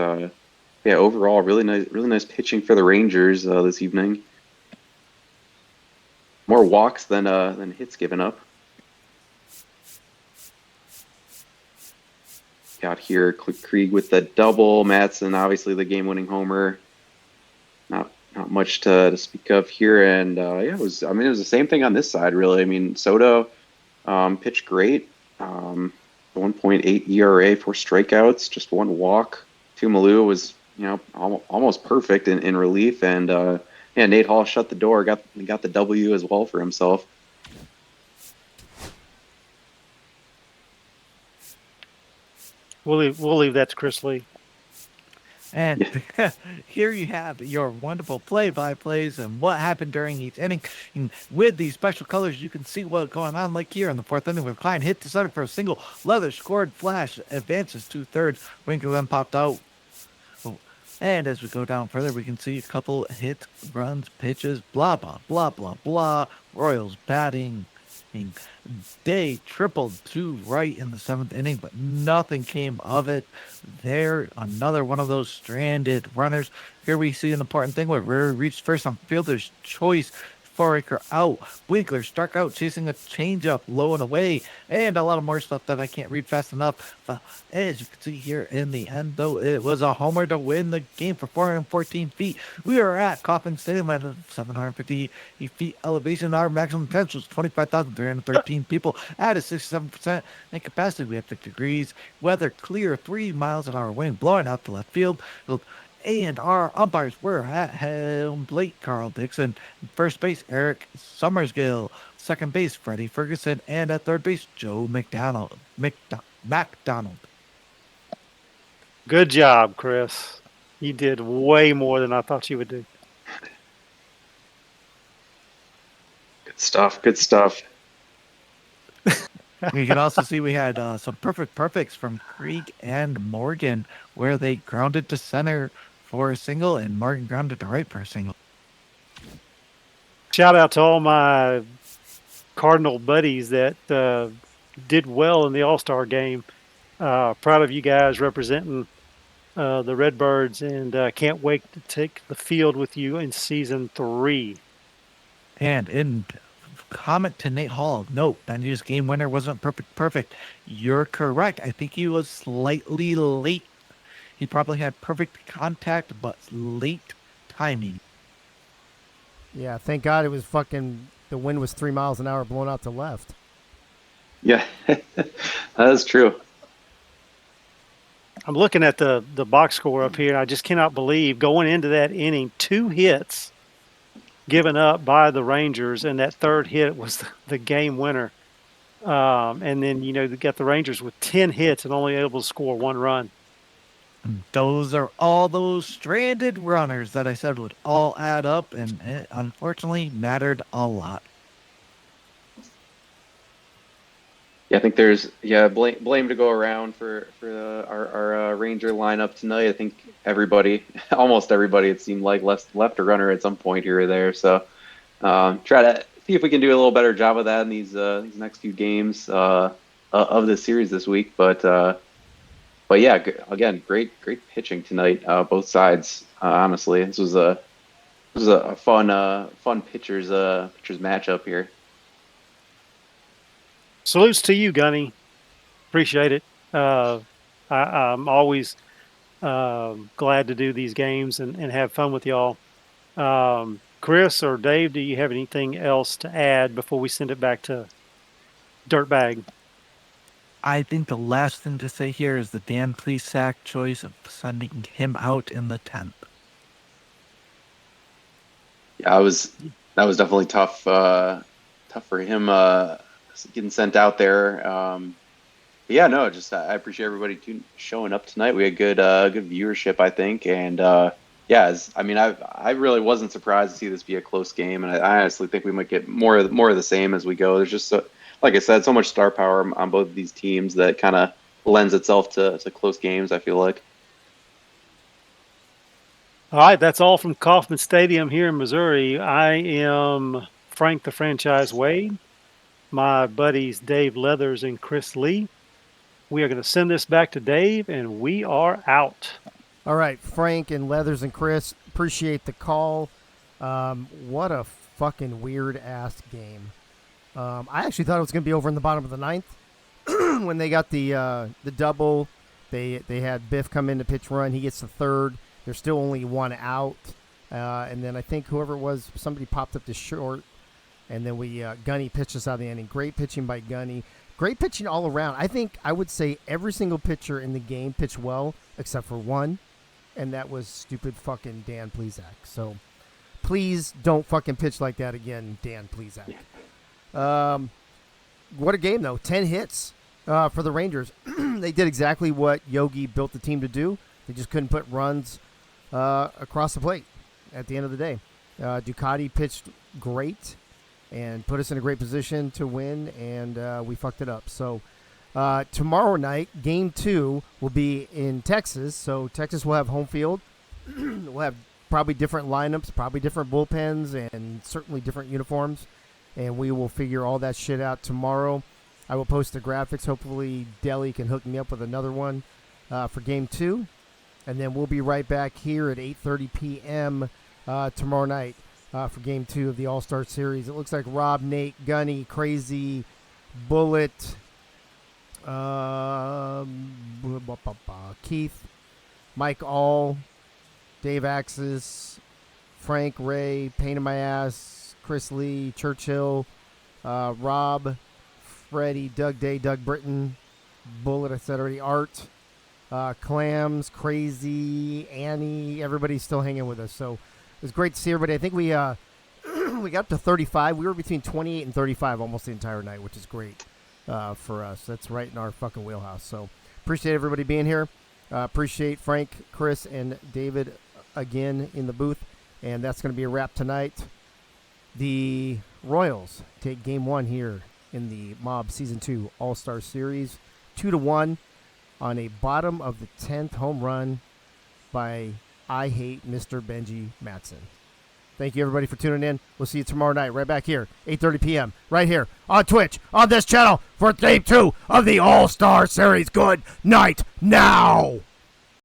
yeah, overall, really nice pitching for the Rangers this evening. More walks than hits given up. Got here, Krieg with the double. Matson, obviously the game-winning homer. Not much to speak of here, and yeah, it was the same thing on this side, really. I mean, Soto pitched great. 1.8 ERA, 4 strikeouts, just 1 walk. Tumalu was almost perfect in relief, and yeah, Nate Hall shut the door, got the W as well for himself. We'll leave that to Chris Lee. And here you have your wonderful play-by-plays and what happened during each inning. And with these special colors, you can see what's going on. Like here in the 4th inning, where Klein hit to center for a single. Leather scored, Flash advances 2/3. Winkler then popped out. Oh. And as we go down further, we can see a couple hits, runs, pitches, blah, blah, blah, blah, blah. Royals batting. Day tripled to right in the 7th inning, but nothing came of it. There, another one of those stranded runners. Here we see an important thing where Rare reached first on fielder's choice. Foraker out. Winkler struck out, chasing a changeup low and away, and a lot of more stuff that I can't read fast enough. As you can see here in the end, though, it was a homer to win the game for 414 feet. We are at Kauffman Stadium at 750 feet elevation. Our maximum potential is 25,313 people at a 67% in capacity. We have 50 degrees. Weather clear, 3 miles an hour wind blowing out to left field. And our umpires were at home plate, Carl Dixon. First base, Eric Summersgill. Second base, Freddie Ferguson. And at third base, Joe McDonald. Good job, Chris. You did way more than I thought you would do. Good stuff. You can also see we had some perfects from Krieg and Morgan, where they grounded to center for a single, and Morgan grounded to right for a single. Shout out to all my Cardinal buddies that did well in the All-Star game. Proud of you guys representing the Redbirds, and can't wait to take the field with you in season 3. And in comment to Nate Hall, note that his game winner wasn't perfect. You're correct. I think he was slightly late. He probably had perfect contact, but late timing. Yeah, thank God it was the wind was 3 miles an hour blowing out to left. Yeah, that is true. I'm looking at the box score up here. I just cannot believe going into that inning, 2 hits given up by the Rangers, and that third hit was the game winner. And then, they got the Rangers with 10 hits and only able to score 1 run. Those are all those stranded runners that I said would all add up, and it unfortunately mattered a lot. Yeah, I think there's blame to go around for our Ranger lineup tonight. I think almost everybody, it seemed like left a runner at some point here or there. So try to see if we can do a little better job of that in these next few games of this series this week. But yeah, again, great pitching tonight, both sides. Honestly, this was a fun pitchers matchup here. Salutes to you, Gunny. Appreciate it. I'm always glad to do these games and have fun with y'all. Chris or Dave, do you have anything else to add before we send it back to Dirtbag? I think the last thing to say here is the Dan Plesac choice of sending him out in the 10th. Yeah, that was definitely tough for him getting sent out there. Yeah, no, just I appreciate everybody showing up tonight. We had good viewership, I think, and yeah, I really wasn't surprised to see this be a close game, and I honestly think we might get more of the same as we go. There's just like I said, so much star power on both of these teams that kind of lends itself to close games, I feel like. All right, that's all from Kauffman Stadium here in Missouri. I am Frank the Franchise Wade, my buddies Dave Leathers and Chris Lee. We are going to send this back to Dave, and we are out. All right, Frank and Leathers and Chris, appreciate the call. What a fucking weird-ass game. I actually thought it was going to be over in the bottom of the ninth. When they got the double, they had Biff come in to pitch run. He gets the third. There's still only one out. And then I think whoever it was, somebody popped up to short. And then Gunny pitched us out of the inning. Great pitching by Gunny. Great pitching all around. I would say every single pitcher in the game pitched well except for one. And that was stupid fucking Dan Plesac. So please don't fucking pitch like that again, Dan Plesac. What a game, though. 10 hits for the Rangers. They did exactly what Yogi built the team to do. They just couldn't put runs across the plate at the end of the day. Ducati pitched great and put us in a great position to win, and we fucked it up. So tomorrow night, Game 2 will be in Texas. So Texas will have home field. We'll have probably different lineups, probably different bullpens, and certainly different uniforms. And we will figure all that shit out tomorrow. I will post the graphics. Hopefully, Deli can hook me up with another one for Game 2. And then we'll be right back here at 8:30 p.m. Tomorrow night for Game 2 of the All-Star Series. It looks like Rob, Nate, Gunny, Crazy, Bullet, Keith, Mike All, Dave Axis, Frank, Ray, Pain in My Ass, Chris Lee, Churchill, Rob, Freddie, Doug Day, Doug Britton, Bullet, I said already, Art, Clams, Crazy, Annie, everybody's still hanging with us. So it was great to see everybody. I think we we got up to 35. We were between 28 and 35 almost the entire night, which is great for us. That's right in our fucking wheelhouse. So appreciate everybody being here. Appreciate Frank, Chris, and David again in the booth. And that's going to be a wrap tonight. The Royals take Game 1 here in the Mob Season 2 All-Star Series. 2-1 on a bottom of the 10th home run by I Hate Mr. Benji Matson. Thank you, everybody, for tuning in. We'll see you tomorrow night right back here, 8:30 p.m., right here on Twitch, on this channel, for Game 2 of the All-Star Series. Good night now.